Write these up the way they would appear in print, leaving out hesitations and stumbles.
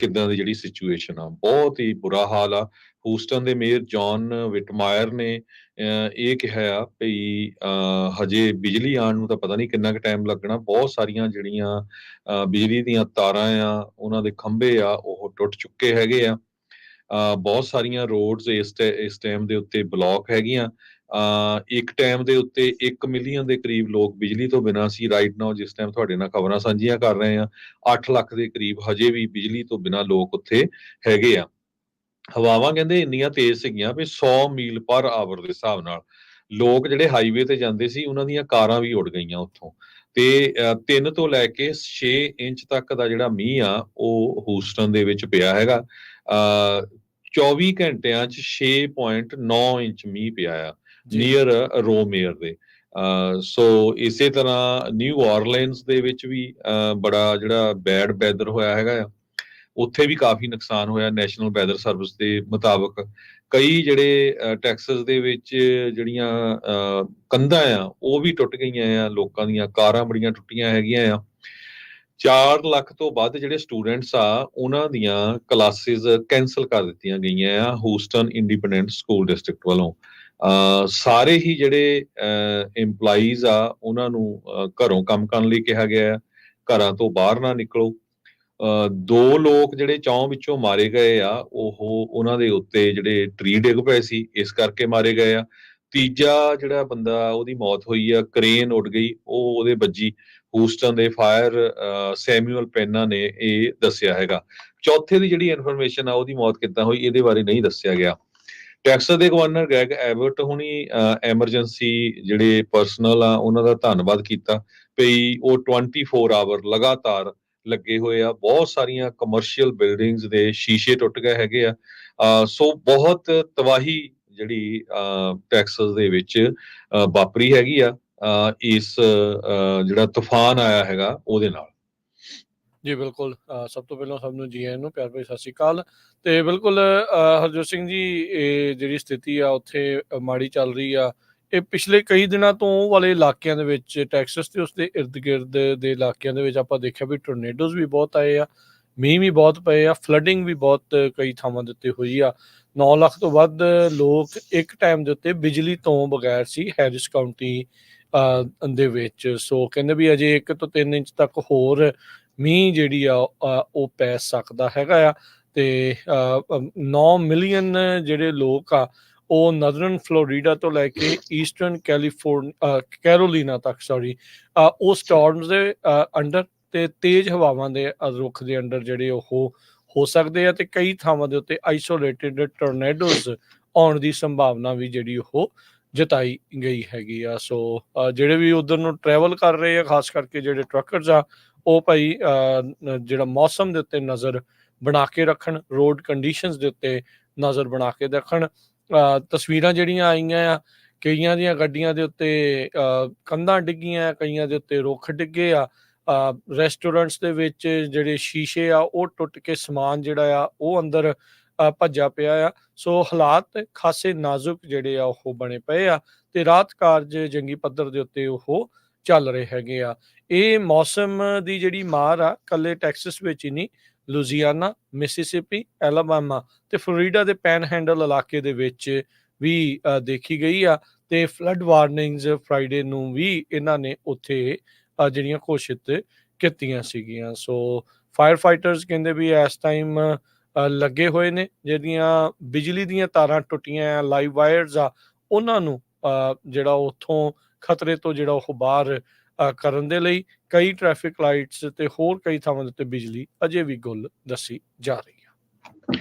ਕਿੱਦਾਂ ਦੀ ਜਿਹੜੀ ਸਿਚੁਏਸ਼ਨ ਆ, ਬਹੁਤ ਹੀ ਬੁਰਾ ਹਾਲ ਆ। ਹੂਸਟਨ ਦੇ ਮੇਅਰ ਜੌਨ ਵਿਟਮਾਇਰ ਨੇ ਇਹ ਕਿਹਾ ਆ ਵੀ ਹਜੇ ਬਿਜਲੀ ਆਉਣ ਨੂੰ ਤਾਂ ਪਤਾ ਨਹੀਂ ਕਿੰਨਾ ਕੁ ਟਾਈਮ ਲੱਗਣਾ। ਬਹੁਤ ਸਾਰੀਆਂ ਜਿਹੜੀਆਂ ਬਿਜਲੀ ਦੀਆਂ ਤਾਰਾਂ ਆ, ਉਹਨਾਂ ਦੇ ਖੰਭੇ ਆ, ਉਹ ਟੁੱਟ ਚੁੱਕੇ ਹੈਗੇ ਆ। ਬਹੁਤ ਸਾਰੀਆਂ ਰੋਡਸ ਇਸ ਟਾਈਮ ਦੇ ਉੱਤੇ ਬਲੌਕ ਹੈਗੀਆਂ। ਇੱਕ ਟਾਈਮ ਦੇ ਉੱਤੇ 1 ਮਿਲੀਅਨ ਦੇ ਕਰੀਬ ਲੋਕ ਬਿਜਲੀ ਤੋਂ ਬਿਨਾਂ ਸੀ। ਰਾਈਟ ਨਾਓ ਜਿਸ ਟਾਈਮ ਤੁਹਾਡੇ ਨਾਲ ਖਬਰਾਂ ਸਾਂਝੀਆਂ ਕਰ ਰਹੇ ਆ, 8 ਲੱਖ ਦੇ ਕਰੀਬ ਹਜੇ ਵੀ ਬਿਜਲੀ ਤੋਂ ਬਿਨਾਂ ਲੋਕ ਉੱਥੇ ਹੈਗੇ ਆ। ਹਵਾਵਾਂ ਕਹਿੰਦੇ ਇੰਨੀਆਂ ਤੇਜ਼ ਸੀਗੀਆਂ ਵੀ 100 ਮੀਲ ਪਰ ਆਵਰ ਦੇ ਹਿਸਾਬ ਨਾਲ ਲੋਕ ਜਿਹੜੇ ਹਾਈਵੇ ਤੇ ਜਾਂਦੇ ਸੀ, ਉਹਨਾਂ ਦੀਆਂ ਕਾਰਾਂ ਵੀ ਉੱਡ ਗਈਆਂ ਉੱਥੋਂ। ਤੇ 3 ਤੋਂ ਲੈ ਕੇ 6 ਇੰਚ ਤੱਕ ਦਾ ਜਿਹੜਾ ਮੀਂਹ ਆ, ਉਹ ਹੂਸਟਨ ਦੇ ਵਿੱਚ ਪਿਆ ਹੈਗਾ। 24 ਘੰਟਿਆਂ 'ਚ 6.9 ਇੰਚ ਮੀਂਹ ਪਿਆ ਆ ਨੀਅਰ ਰੋਮੇਅਰ ਦੇ। ਸੋ ਇਸੇ ਤਰ੍ਹਾਂ ਨਿਊ ਆਰਲੀਨਸ ਦੇ ਵਿੱਚ ਵੀ ਬੜਾ ਜਿਹੜਾ ਬੈਡ ਵੈਦਰ ਹੋਇਆ ਹੈਗਾ ਆ, ਉੱਥੇ ਵੀ ਕਾਫੀ ਨੁਕਸਾਨ ਹੋਇਆ। ਨੈਸ਼ਨਲ ਵੈਦਰ ਸਰਵਿਸ ਦੇ ਮੁਤਾਬਕ ਕਈ ਜਿਹੜੇ ਟੈਕਸਸ ਦੇ ਵਿੱਚ ਜਿਹੜੀਆਂ ਕੰਧਾਂ ਆ, ਉਹ ਵੀ ਟੁੱਟ ਗਈਆਂ ਆ, ਲੋਕਾਂ ਦੀਆਂ ਕਾਰਾਂ ਬੜੀਆਂ ਟੁੱਟੀਆਂ ਹੈਗੀਆਂ ਆ। 4 ਲੱਖ ਤੋਂ ਵੱਧ ਜਿਹੜੇ ਸਟੂਡੈਂਟਸ ਆ, ਉਹਨਾਂ ਦੀਆਂ ਕਲਾਸਿਸ ਕੈਂਸਲ ਕਰ ਦਿੱਤੀਆਂ ਗਈਆਂ ਆ ਹੂਸਟਨ ਇੰਡੀਪੈਂਡੈਂਟ ਸਕੂਲ ਡਿਸਟ੍ਰਿਕਟ ਵੱਲੋਂ। ਸਾਰੇ ਹੀ ਜਿਹੜੇ EMPLOYEES ਆ, ਉਹਨਾਂ ਨੂੰ ਘਰੋਂ ਕੰਮ ਕਰਨ ਲਈ ਕਿਹਾ ਗਿਆ ਆ, ਘਰਾਂ ਤੋਂ ਬਾਹਰ ਨਾ ਨਿਕਲੋ। 2 ਲੋਕ ਜਿਹੜੇ ਚੌਂ ਵਿੱਚੋਂ ਮਾਰੇ ਗਏ ਆ, ਉਹਨਾਂ ਦੇ ਉੱਤੇ ਜਿਹੜੇ ਟਰੀ ਡਿੱਗ ਪਏ ਸੀ, ਇਸ ਕਰਕੇ ਮਾਰੇ ਗਏ ਆ। ਤੀਜਾ ਜਿਹੜਾ ਬੰਦਾ ਉਹਦੀ ਮੌਤ ਹੋਈ ਆ, ਕਰੇਨ ਉੱਡ ਗਈ, ਉਹ ਉਹਦੇ ਵੱਜੀ। ਹੂਸਟਨ ਦੇ ਫਾਇਰ ਸੈਮੂਅਲ ਪੈਨਾ ਨੇ ਇਹ ਦੱਸਿਆ ਹੈਗਾ। ਚੌਥੇ ਦੀ ਜਿਹੜੀ ਇਨਫੋਰਮੇਸ਼ਨ ਆ, ਉਹਦੀ ਮੌਤ ਕਿੱਦਾਂ ਹੋਈ, ਇਹਦੇ ਬਾਰੇ ਨਹੀਂ ਦੱਸਿਆ ਗਿਆ। ਟੈਕਸਸ ਦੇ ਗਵਰਨਰ ਗ੍ਰੈਗ ਐਬਟ ਹੁਣੀ ਐਮਰਜੈਂਸੀ ਜਿਹੜੇ ਪਰਸਨਲ ਆ, ਉਹਨਾਂ ਦਾ ਧੰਨਵਾਦ ਕੀਤਾ ਵੀ ਉਹ 24 ਆਵਰ ਲਗਾਤਾਰ ਲੱਗੇ ਹੋਏ ਆ। ਬਹੁਤ ਸਾਰੀਆਂ ਕਮਰਸ਼ੀਅਲ ਬਿਲਡਿੰਗਸ ਦੇ ਸ਼ੀਸ਼ੇ ਟੁੱਟ ਗਏ ਹੈਗੇ ਆ। ਸੋ ਬਹੁਤ ਤਬਾਹੀ ਜਿਹੜੀ ਟੈਕਸਸ ਦੇ ਵਿੱਚ ਵਾਪਰੀ ਹੈਗੀ ਆ ਇਸ ਜਿਹੜਾ ਤੂਫਾਨ ਆਇਆ ਹੈਗਾ ਉਹਦੇ ਨਾਲ। ਜੀ ਬਿਲਕੁਲ, ਸਭ ਤੋਂ ਪਹਿਲਾਂ ਸਭ ਨੂੰ ਜੀ ਆਇਆਂ ਨੂੰ ਪਿਆਰ ਭਰੀ ਸਤਿ ਸ਼੍ਰੀ ਅਕਾਲ। ਤੇ ਬਿਲਕੁਲ ਹਰਜੋਤ ਸਿੰਘ ਜੀ, ਇਹ ਜਿਹੜੀ ਸਥਿਤੀ ਆ ਉੱਥੇ ਮਾੜੀ ਚੱਲ ਰਹੀ ਆ। ਇਹ ਪਿਛਲੇ ਕਈ ਦਿਨਾਂ ਤੋਂ ਵਾਲੇ ਇਲਾਕਿਆਂ ਦੇ ਵਿੱਚ, ਟੈਕਸਸ ਤੇ ਉਸਦੇ ਇਰਦ ਗਿਰਦ ਦੇ ਇਲਾਕਿਆਂ ਦੇ ਵਿੱਚ ਆਪਾਂ ਦੇਖਿਆ ਵੀ ਟੋਰਨੇਡੋਜ਼ ਵੀ ਬਹੁਤ ਆਏ ਆ, ਮੀਂਹ ਵੀ ਬਹੁਤ ਪਏ ਆ, ਫਲੱਡਿੰਗ ਵੀ ਬਹੁਤ ਕਈ ਥਾਵਾਂ ਦੇ ਉੱਤੇ ਹੋਈ ਆ। 9 ਲੱਖ ਤੋਂ ਵੱਧ ਲੋਕ ਇੱਕ ਟਾਈਮ ਦੇ ਉੱਤੇ ਬਿਜਲੀ ਤੋਂ ਬਗੈਰ ਸੀ ਹੈਰਿਸ ਕਾਊਂਟੀ ਦੇ ਵਿੱਚ। ਸੋ ਕਹਿੰਦੇ ਵੀ ਅਜੇ 1 ਤੋਂ 3 ਇੰਚ ਤੱਕ ਹੋਰ ਮੀਂਹ ਜਿਹੜੀ ਆ ਉਹ ਪੈ ਸਕਦਾ ਹੈਗਾ ਆ। ਤੇ 9 ਮਿਲੀਅਨ ਜਿਹੜੇ ਲੋਕ ਆ, ਉਹ ਨਦਰਨ ਫਲੋਰੀਡਾ ਤੋਂ ਲੈ ਕੇ ਈਸਟਰਨ ਕੈਰੋਲੀਨਾ ਤੱਕ ਉਹ ਸਟਾਰਮਸ ਦੇ ਅੰਡਰ ਤੇ ਤੇਜ਼ ਹਵਾਵਾਂ ਦੇ ਰੁੱਖ ਦੇ ਅੰਡਰ ਜਿਹੜੇ ਉਹ ਹੋ ਸਕਦੇ ਆ। ਤੇ ਕਈ ਥਾਵਾਂ ਦੇ ਉੱਤੇ ਆਈਸੋਲੇਟਿਡ ਟੋਰਨੇਡੋਜ਼ ਆਉਣ ਦੀ ਸੰਭਾਵਨਾ ਵੀ ਜਿਹੜੀ ਉਹ ਜਤਾਈ ਗਈ ਹੈਗੀ ਆ। ਸੋ ਜਿਹੜੇ ਵੀ ਉਧਰ ਨੂੰ ਟਰੈਵਲ ਕਰ ਰਹੇ ਆ, ਖਾਸ ਕਰਕੇ ਜਿਹੜੇ ਟਰੱਕਰਸ ਆ, ਉਹ ਭਾਈ ਜਿਹੜਾ ਮੌਸਮ ਦੇ ਉੱਤੇ ਨਜ਼ਰ ਬਣਾ ਕੇ ਰੱਖਣ, ਰੋਡ ਕੰਡੀਸ਼ਨਸ ਦੇ ਉੱਤੇ ਨਜ਼ਰ ਬਣਾ ਕੇ ਰੱਖਣ। ਤਸਵੀਰਾਂ ਜਿਹੜੀਆਂ ਆਈਆਂ ਆ, ਕਈਆਂ ਦੀਆਂ ਗੱਡੀਆਂ ਦੇ ਉੱਤੇ ਕੰਧਾਂ ਡਿੱਗੀਆਂ, ਕਈਆਂ ਦੇ ਉੱਤੇ ਰੁੱਖ ਡਿੱਗੇ ਆ। ਰੈਸਟੋਰੈਂਟਸ ਦੇ ਵਿੱਚ ਜਿਹੜੇ ਸ਼ੀਸ਼ੇ ਆ, ਉਹ ਟੁੱਟ ਕੇ ਸਮਾਨ ਜਿਹੜਾ ਆ ਉਹ ਅੰਦਰ ਭੱਜਾ ਪਿਆ ਆ। ਸੋ ਹਾਲਾਤ ਖਾਸੇ ਨਾਜ਼ੁਕ ਜਿਹੜੇ ਆ ਉਹ ਬਣੇ ਪਏ ਆ, ਤੇ ਰਾਹਤ ਕਾਰਜ ਜੰਗੀ ਪੱਧਰ ਦੇ ਉੱਤੇ ਉਹ ਚੱਲ ਰਹੇ ਹੈਗੇ ਆ। ਇਹ ਮੌਸਮ ਦੀ ਜਿਹੜੀ ਮਾਰ ਆ, ਕੱਲੇ ਟੈਕਸਸ ਵਿੱਚ ਹੀ ਨਹੀਂ, ਲੁਜ਼ੀਆਨਾ, ਮਿਸੀਸਿਪੀ, ਐਲਾਬਾਮਾ ਤੇ ਫਲੋਰੀਡਾ ਦੇ ਪੈਨ ਹੈਂਡਲ ਇਲਾਕੇ ਦੇ ਵਿੱਚ ਵੀ ਦੇਖੀ ਗਈ ਆ। ਤੇ ਫਲੱਡ ਵਾਰਨਿੰਗਸ ਫਰਾਈਡੇ ਨੂੰ ਵੀ ਇਹਨਾਂ ਨੇ ਉੱਥੇ ਜਿਹੜੀਆਂ ਘੋਸ਼ਿਤ ਕੀਤੀਆਂ ਸੀਗੀਆਂ। ਸੋ ਫਾਇਰ ਫਾਈਟਰਸ ਕਹਿੰਦੇ ਵੀ ਇਸ ਟਾਈਮ ਲੱਗੇ ਹੋਏ ਨੇ, ਜਿਹੜੀਆਂ ਬਿਜਲੀ ਦੀਆਂ ਤਾਰਾਂ ਟੁੱਟੀਆਂ ਆ, ਲਾਈਵ ਵਾਇਰਸ ਆ, ਉਹਨਾਂ ਨੂੰ ਜਿਹੜਾ ਉੱਥੋਂ ਖਤਰੇ ਤੋਂ ਜਿਹੜਾ ਉਹ ਬਾਹਰ ਕਰਨ ਦੇ ਲਈ ਕਈ ਟ੍ਰੈਫਿਕ ਲਾਈਟਸ ਤੇ ਹੋਰ ਕਈ ਥਾਵਾਂ ਦੇ ਉੱਤੇ ਬਿਜਲੀ ਅਜੇ ਵੀ ਗੁੱਲ ਦੱਸੀ ਜਾ ਰਹੀ ਆ।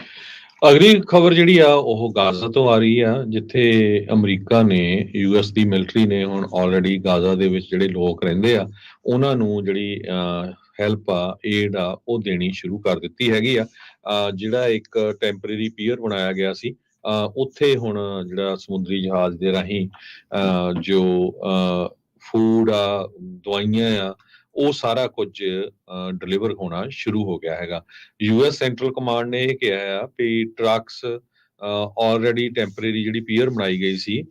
ਅਗਲੀ ਖਬਰ ਜਿਹੜੀ ਆ ਉਹ ਗਾਜ਼ਾ ਤੋਂ ਆ ਰਹੀ ਆ, ਜਿੱਥੇ ਅਮਰੀਕਾ ਨੇ, US ਦੀ ਮਿਲਟਰੀ ਨੇ ਹੁਣ ਆਲਰੇਡੀ ਗਾਜ਼ਾ ਦੇ ਵਿੱਚ ਜਿਹੜੇ ਲੋਕ ਰਹਿੰਦੇ ਆ, ਉਹਨਾਂ ਨੂੰ ਜਿਹੜੀ ਹੈਲਪ ਆ, ਏਡ ਆ, ਉਹ ਦੇਣੀ ਸ਼ੁਰੂ ਕਰ ਦਿੱਤੀ ਹੈਗੀ ਆ। ਜਿਹੜਾ ਇੱਕ ਟੈਂਪਰੇਰੀ ਪੀਅਰ ਬਣਾਇਆ ਗਿਆ ਸੀ, ਉੱਥੇ ਹੁਣ ਜਿਹੜਾ ਸਮੁੰਦਰੀ ਜਹਾਜ਼ ਦੇ ਰਾਹੀਂ ਜੋ ਫੂਡ ਆ, ਦਵਾਈਆਂ ਆ, ਉਹ ਸਾਰਾ ਕੁਝ ਡਿਲੀਵਰ ਹੋਣਾ ਸ਼ੁਰੂ ਹੋ ਗਿਆ ਹੈਗਾ। US ਸੈਂਟਰਲ ਕਮਾਂਡ ਨੇ ਇਹ ਕਿਹਾ ਆ ਵੀ ਟਰੱਕਸ ਆਲਰੇਡੀ ਟੈਂਪਰੇਰੀ ਜਿਹੜੀ ਪੀਅਰ ਬਣਾਈ ਗਈ ਸੀ,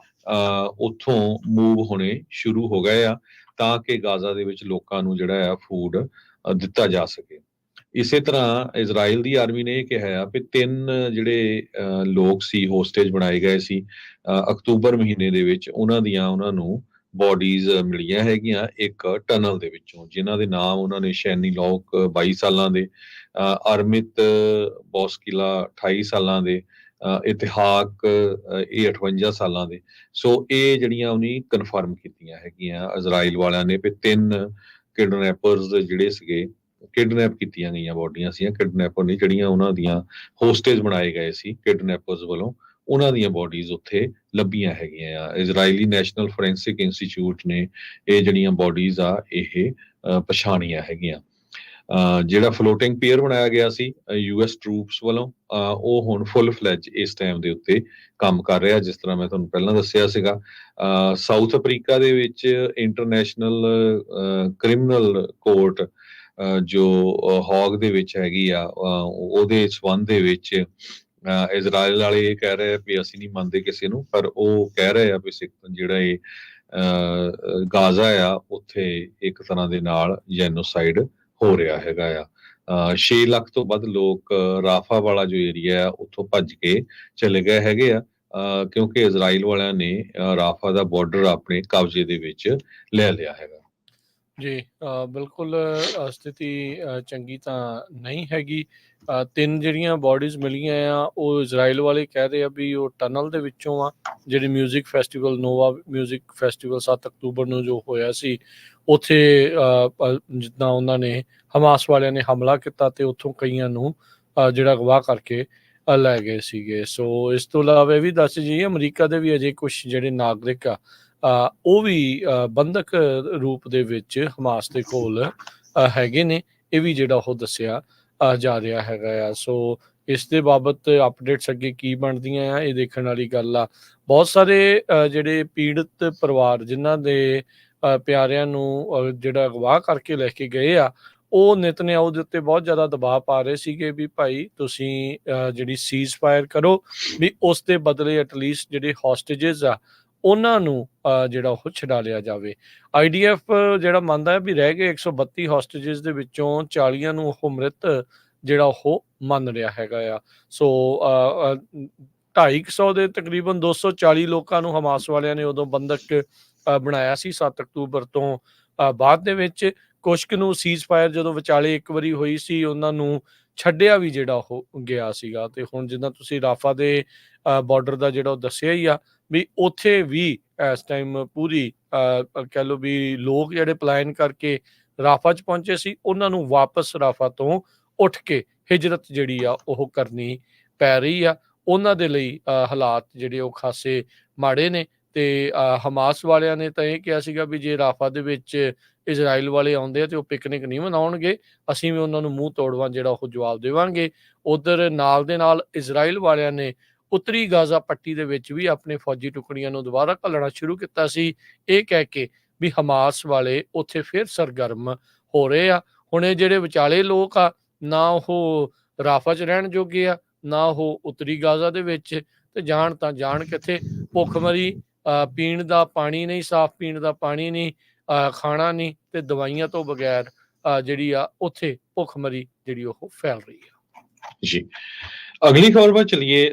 ਉੱਥੋਂ ਮੂਵ ਹੋਣੇ ਸ਼ੁਰੂ ਹੋ ਗਏ ਆ, ਤਾਂ ਕਿ ਗਾਜ਼ਾ ਦੇ ਵਿੱਚ ਲੋਕਾਂ ਨੂੰ ਜਿਹੜਾ ਆ ਫੂਡ ਦਿੱਤਾ ਜਾ ਸਕੇ। ਇਸੇ ਤਰ੍ਹਾਂ ਇਜ਼ਰਾਈਲ ਦੀ ਆਰਮੀ ਨੇ ਇਹ ਕਿਹਾ ਆ ਵੀ 3 ਜਿਹੜੇ ਲੋਕ ਸੀ ਹੋਸਟੇਜ ਬਣਾਏ ਗਏ ਸੀ ਅਕਤੂਬਰ ਮਹੀਨੇ ਦੇ ਵਿੱਚ, ਉਹਨਾਂ ਨੂੰ ਬੋਡੀਜ਼ ਮਿਲੀਆਂ ਹੈਗੀਆਂ ਇੱਕ ਟਨਲ ਦੇ ਵਿੱਚੋਂ, ਜਿਨ੍ਹਾਂ ਦੇ ਨਾਮ ਉਹਨਾਂ ਨੇ ਸ਼ੈਨੀ ਲੌਕ 22 ਸਾਲਾਂ ਦੇ, ਅਰਮਿਤ ਬੌਸਕਿਲਾ 28 ਸਾਲਾਂ ਦੇ, ਇਤਿਹਾਕ ਇਹ 58 ਸਾਲਾਂ ਦੇ। ਸੋ ਇਹ ਜਿਹੜੀਆਂ ਉਹਨੇ ਕਨਫਰਮ ਕੀਤੀਆਂ ਹੈਗੀਆਂ ਇਜ਼ਰਾਈਲ ਵਾਲਿਆਂ ਨੇ ਵੀ 3 ਕਿਡਨੈਪਰਸ ਜਿਹੜੇ ਸੀਗੇ, ਕਿਡਨੈਪ ਕੀਤੀਆਂ ਗਈਆਂ ਬੋਡੀਆਂ ਸੀਗੀਆਂ, ਕਿਡਨੈਪਰ ਨਹੀਂ, ਜਿਹੜੀਆਂ ਉਹਨਾਂ ਦੀਆਂ ਹੋਸਟੇਜ ਬਣਾਏ ਗਏ ਸੀ ਕਿਡਨੈਪਰਸ ਵੱਲੋਂ, ਉਹਨਾਂ ਦੀਆਂ ਬੋਡੀਜ਼ ਉੱਥੇ ਲੱਭੀਆਂ ਹੈਗੀਆਂ ਆ। ਇਜ਼ਰਾਈਲੀ ਨੈਸ਼ਨਲ ਫੋਰੈਂਸਿਕ ਇੰਸਟੀਚਿਊਟ ਨੇ ਇਹ ਜਿਹੜੀਆਂ ਬੋਡੀਜ਼ ਆ ਇਹ ਪਛਾਣੀਆਂ ਹੈਗੀਆਂ। ਜਿਹੜਾ ਫਲੋਟਿੰਗ ਪੀਅਰ ਬਣਾਇਆ ਗਿਆ ਸੀ US ਟਰੂਪਸ ਵੱਲੋਂ, ਉਹ ਹੁਣ ਫੁੱਲ ਫਲੈਜ ਇਸ ਟਾਈਮ ਦੇ ਉੱਤੇ ਕੰਮ ਕਰ ਰਿਹਾ, ਜਿਸ ਤਰ੍ਹਾਂ ਮੈਂ ਤੁਹਾਨੂੰ ਪਹਿਲਾਂ ਦੱਸਿਆ ਸੀਗਾ। ਸਾਊਥ ਅਫਰੀਕਾ ਦੇ ਵਿੱਚ ਇੰਟਰਨੈਸ਼ਨਲ ਕ੍ਰਿਮੀਨਲ ਕੋਰਟ ਜੋ ਹੌਗ ਦੇ ਵਿੱਚ ਹੈਗੀ ਆ, ਉਹਦੇ ਸੰਬੰਧ ਦੇ ਵਿੱਚ ਇਜ਼ਰਾਈਲ ਵਾਲੇ ਇਹ ਕਹਿ ਰਹੇ ਆ ਵੀ ਅਸੀਂ ਨਹੀਂ ਮੰਨਦੇ ਕਿਸੇ ਨੂੰ, ਪਰ ਉਹ ਕਹਿ ਰਹੇ ਆ ਵੀ ਜਿਹੜਾ ਇਹ ਗਾਜ਼ਾ ਆ ਉੱਥੇ ਇੱਕ ਤਰ੍ਹਾਂ ਦੇ ਨਾਲ ਜੈਨੋਸਾਈਡ ਹੋ ਰਿਹਾ ਹੈਗਾ ਆ। 6 ਲੱਖ ਤੋਂ ਵੱਧ ਲੋਕ ਰਾਫਾ ਵਾਲਾ ਜੋ ਏਰੀਆ ਆ ਉੱਥੋਂ ਭੱਜ ਕੇ ਚਲੇ ਗਏ ਹੈਗੇ ਆ, ਕਿਉਂਕਿ ਇਜ਼ਰਾਈਲ ਵਾਲਿਆਂ ਨੇ ਰਾਫਾ ਦਾ ਬਾਰਡਰ ਆਪਣੇ ਕਬਜ਼ੇ ਦੇ ਵਿੱਚ ਲੈ ਲਿਆ ਹੈਗਾ। ਜੀ ਬਿਲਕੁਲ ਸਥਿਤੀ ਚੰਗੀ ਤਾਂ ਨਹੀਂ ਹੈਗੀ। 3 ਜਿਹੜੀਆਂ ਬੋਡੀਜ਼ ਮਿਲੀਆਂ ਆ ਉਹ ਇਜ਼ਰਾਈਲ ਵਾਲੇ ਕਹਿ ਰਹੇ ਆ ਵੀ ਉਹ ਟਨਲ ਦੇ ਵਿੱਚੋਂ ਆ, ਜਿਹੜੇ ਮਿਊਜ਼ਿਕ ਫੈਸਟੀਵਲ ਨੋਵਾ ਮਿਊਜ਼ਿਕ ਫੈਸਟੀਵਲ 7 ਅਕਤੂਬਰ ਨੂੰ ਜੋ ਹੋਇਆ ਸੀ ਉੱਥੇ ਜਿੱਦਾਂ ਉਹਨਾਂ ਨੇ ਹਮਾਸ ਵਾਲਿਆਂ ਨੇ ਹਮਲਾ ਕੀਤਾ ਤੇ ਉੱਥੋਂ ਕਈਆਂ ਨੂੰ ਜਿਹੜਾ ਅਗਵਾ ਕਰਕੇ ਲੈ ਗਏ ਸੀਗੇ। ਸੋ ਇਸ ਤੋਂ ਇਲਾਵਾ ਇਹ ਵੀ ਦੱਸ ਜੀ ਅਮਰੀਕਾ ਦੇ ਵੀ ਅਜੇ ਕੁਛ ਜਿਹੜੇ ਨਾਗਰਿਕ ਆ ਉਹ ਵੀ ਬੰਧਕ ਰੂਪ ਦੇ ਵਿੱਚ ਹਮਾਸ ਦੇ ਕੋਲ ਹੈਗੇ ਨੇ, ਇਹ ਵੀ ਜਿਹੜਾ ਉਹ ਦੱਸਿਆ ਜਾ ਰਿਹਾ ਹੈਗਾ ਆ। ਸੋ ਇਸ ਦੇ ਬਾਬਤ ਅਪਡੇਟਸ ਅੱਗੇ ਕੀ ਬਣਦੀਆਂ ਆ ਇਹ ਦੇਖਣ ਵਾਲੀ ਗੱਲ ਆ। ਬਹੁਤ ਸਾਰੇ ਜਿਹੜੇ ਪੀੜਤ ਪਰਿਵਾਰ ਜਿਨ੍ਹਾਂ ਦੇ ਪਿਆਰਿਆਂ ਨੂੰ ਜਿਹੜਾ ਅਗਵਾ ਕਰਕੇ ਲੈ ਕੇ ਗਏ ਆ, ਉਹ ਨਿਤਨਿਆਹੂ ਦੇ ਉੱਤੇ ਬਹੁਤ ਜ਼ਿਆਦਾ ਦਬਾਅ ਪਾ ਰਹੇ ਸੀਗੇ ਵੀ ਭਾਈ ਤੁਸੀਂ ਜਿਹੜੀ ਸੀਜ਼ ਫਾਇਰ ਕਰੋ, ਵੀ ਉਸ ਦੇ ਬਦਲੇ ਐਟਲੀਸਟ ਜਿਹੜੇ ਹੋਸਟੇਜਸ ਆ ਉਹਨਾਂ ਨੂੰ ਜਿਹੜਾ ਉਹ ਛਡਾ ਲਿਆ ਜਾਵੇ। IDF ਜਿਹੜਾ ਮੰਨਦਾ ਹੈ ਵੀ ਰਹਿ ਗਏ 132 ਹੋਸਟੇਜਸ ਦੇ ਵਿੱਚੋਂ 40 ਨੂੰ ਉਹ ਮ੍ਰਿਤ ਜਿਹੜਾ ਉਹ ਮੰਨ ਰਿਹਾ ਹੈਗਾ ਆ। ਸੋ 250 ਦੇ ਤਕਰੀਬਨ 240 ਲੋਕਾਂ ਨੂੰ ਹਮਾਸ ਵਾਲਿਆਂ ਨੇ ਉਦੋਂ ਬੰਦਕ ਬਣਾਇਆ ਸੀ 7 ਅਕਤੂਬਰ ਤੋਂ ਬਾਅਦ ਦੇ ਵਿੱਚ। ਕੁਛ ਕੁ ਨੂੰ ਸੀਜ਼ ਫਾਇਰ ਜਦੋਂ ਵਿਚਾਲੇ ਇੱਕ ਵਾਰੀ ਹੋਈ ਸੀ ਉਹਨਾਂ ਨੂੰ ਛੱਡਿਆ ਵੀ ਜਿਹੜਾ ਉਹ ਗਿਆ ਸੀਗਾ। ਤੇ ਹੁਣ ਜਿੱਦਾਂ ਤੁਸੀਂ ਰਾਫਾ ਦੇ ਬਾਰਡਰ ਦਾ ਜਿਹੜਾ ਉਹ ਦੱਸਿਆ ਹੀ ਆ ਵੀ ਉੱਥੇ ਵੀ ਇਸ ਟਾਈਮ ਪੂਰੀ ਕਹਿ ਲਓ ਵੀ ਲੋਕ ਜਿਹੜੇ ਪਲਾਇਨ ਕਰਕੇ ਰਾਫਾ 'ਚ ਪਹੁੰਚੇ ਸੀ ਉਹਨਾਂ ਨੂੰ ਵਾਪਸ ਰਾਫਾ ਤੋਂ ਉੱਠ ਕੇ ਹਿਜਰਤ ਜਿਹੜੀ ਆ ਉਹ ਕਰਨੀ ਪੈ ਰਹੀ ਆ। ਉਹਨਾਂ ਦੇ ਲਈ ਹਾਲਾਤ ਜਿਹੜੇ ਉਹ ਖਾਸੇ ਮਾੜੇ ਨੇ। ਤੇ ਹਮਾਸ ਵਾਲਿਆਂ ਨੇ ਤਾਂ ਇਹ ਕਿਹਾ ਸੀਗਾ ਵੀ ਜੇ ਰਾਫਾ ਦੇ ਵਿੱਚ ਇਜ਼ਰਾਈਲ ਵਾਲੇ ਆਉਂਦੇ ਆ ਤੇ ਉਹ ਪਿਕਨਿਕ ਨਹੀਂ ਮਨਾਉਣਗੇ, ਅਸੀਂ ਵੀ ਉਹਨਾਂ ਨੂੰ ਮੂੰਹ ਤੋੜਵਾਂ ਜਿਹੜਾ ਉਹ ਜਵਾਬ ਦੇਵਾਂਗੇ। ਉਧਰ ਨਾਲ ਦੇ ਨਾਲ ਇਜ਼ਰਾਈਲ ਵਾਲਿਆਂ ਨੇ ਉੱਤਰੀ ਗਾਜ਼ਾ ਪੱਟੀ ਦੇ ਵਿੱਚ ਵੀ ਆਪਣੇ ਫੌਜੀ ਟੁਕੜੀਆਂ ਨੂੰ ਦੁਬਾਰਾ ਘੱਲਣਾ ਸ਼ੁਰੂ ਕੀਤਾ ਸੀ, ਇਹ ਕਹਿ ਕੇ ਵੀ ਹਮਾਸ ਵਾਲੇ ਉੱਥੇ ਫਿਰ ਸਰਗਰਮ ਹੋ ਰਹੇ ਆ। ਹੁਣ ਇਹ ਜਿਹੜੇ ਵਿਚਾਲੇ ਲੋਕ ਆ ਨਾ ਉਹ ਰਾਫਾ 'ਚ ਰਹਿਣ ਜੋਗੇ ਆ ਨਾ ਉਹ ਉੱਤਰੀ ਗਾਜ਼ਾ ਦੇ ਵਿੱਚ, ਤੇ ਜਾਣ ਤਾਂ ਜਾਣ ਕਿੱਥੇ। ਭੁੱਖਮਰੀ, ਪੀਣ ਦਾ ਪਾਣੀ ਨਹੀਂ, ਸਾਫ਼ ਪੀਣ ਦਾ ਪਾਣੀ ਨਹੀਂ, ਖਾਣਾ ਨਹੀਂ, ਤੇ ਦਵਾਈਆਂ ਤੋਂ ਬਗੈਰ ਜਿਹੜੀ ਆ ਉੱਥੇ ਭੁੱਖਮਰੀ ਜਿਹੜੀ ਉਹ ਫੈਲ ਰਹੀ ਆ। ਜੀ ਅਗਲੀ ਖਬਰ ਵੱਲ ਚਲੀਏ।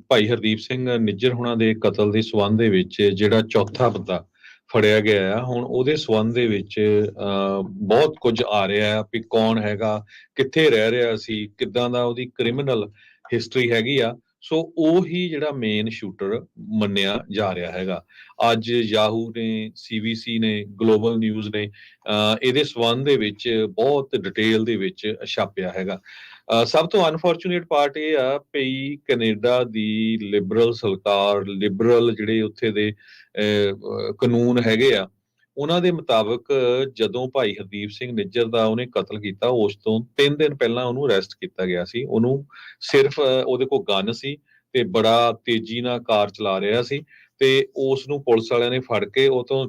ਭਾਈ ਹਰਦੀਪ ਸਿੰਘ ਨਿੱਜਰ ਹੁਣਾਂ ਦੇ ਕਤਲ ਦੇ ਸੰਬੰਧ ਦੇ ਵਿੱਚ ਜਿਹੜਾ ਚੌਥਾ ਬੰਦਾ ਫੜਿਆ ਗਿਆ ਆ, ਹੁਣ ਉਹਦੇ ਸੰਬੰਧ ਦੇ ਵਿੱਚ ਬਹੁਤ ਕੁਝ ਆ ਰਿਹਾ ਆ ਵੀ ਕੌਣ ਹੈਗਾ, ਕਿੱਥੇ ਰਹਿ ਰਿਹਾ ਸੀ, ਕਿੱਦਾਂ ਦਾ ਉਹਦੀ ਕ੍ਰਿਮੀਨਲ ਹਿਸਟਰੀ ਹੈਗੀ ਆ। ਸੋ ਉਹੀ ਜਿਹੜਾ ਮੇਨ ਸ਼ੂਟਰ ਮੰਨਿਆ ਜਾ ਰਿਹਾ ਹੈਗਾ। ਅੱਜ ਯਾਹੂ ਨੇ, CBC ਨੇ, ਗਲੋਬਲ ਨਿਊਜ਼ ਨੇ ਇਹਦੇ ਸੰਬੰਧ ਦੇ ਵਿੱਚ ਬਹੁਤ ਡਿਟੇਲ ਦੇ ਵਿੱਚ ਛਾਪਿਆ ਹੈਗਾ। ਸਭ ਤੋਂ ਅਨਫੋਰਚੂਨੇਟ ਪਾਰਟ ਇਹ ਆ ਵੀ ਕੈਨੇਡਾ ਦੀ ਲਿਬਰਲ ਸਰਕਾਰ, ਲਿਬਰਲ ਜਿਹੜੇ ਉੱਥੇ ਦੇ ਕਾਨੂੰਨ ਹੈਗੇ ਆ, ਉਹਨਾਂ ਦੇ ਮੁਤਾਬਕ ਜਦੋਂ ਭਾਈ ਹਰਦੀਪ ਸਿੰਘ ਨਿੱਜਰ ਦਾ ਉਹਨੇ ਕਤਲ ਕੀਤਾ ਉਸ ਤੋਂ 3 ਦਿਨ ਪਹਿਲਾਂ ਉਹਨੂੰ ਅਰੈਸਟ ਕੀਤਾ ਗਿਆ ਸੀ। ਉਹਨੂੰ ਸਿਰਫ ਉਹਦੇ ਕੋਲ ਗਨ ਸੀ ਤੇ ਬੜਾ ਤੇਜ਼ੀ ਨਾਲ ਕਾਰ ਚਲਾ ਰਿਹਾ ਸੀ, ਤੇ ਉਸ ਨੂੰ ਪੁਲਿਸ ਵਾਲਿਆਂ ਨੇ ਫੜ ਕੇ ਉਹ ਤੋਂ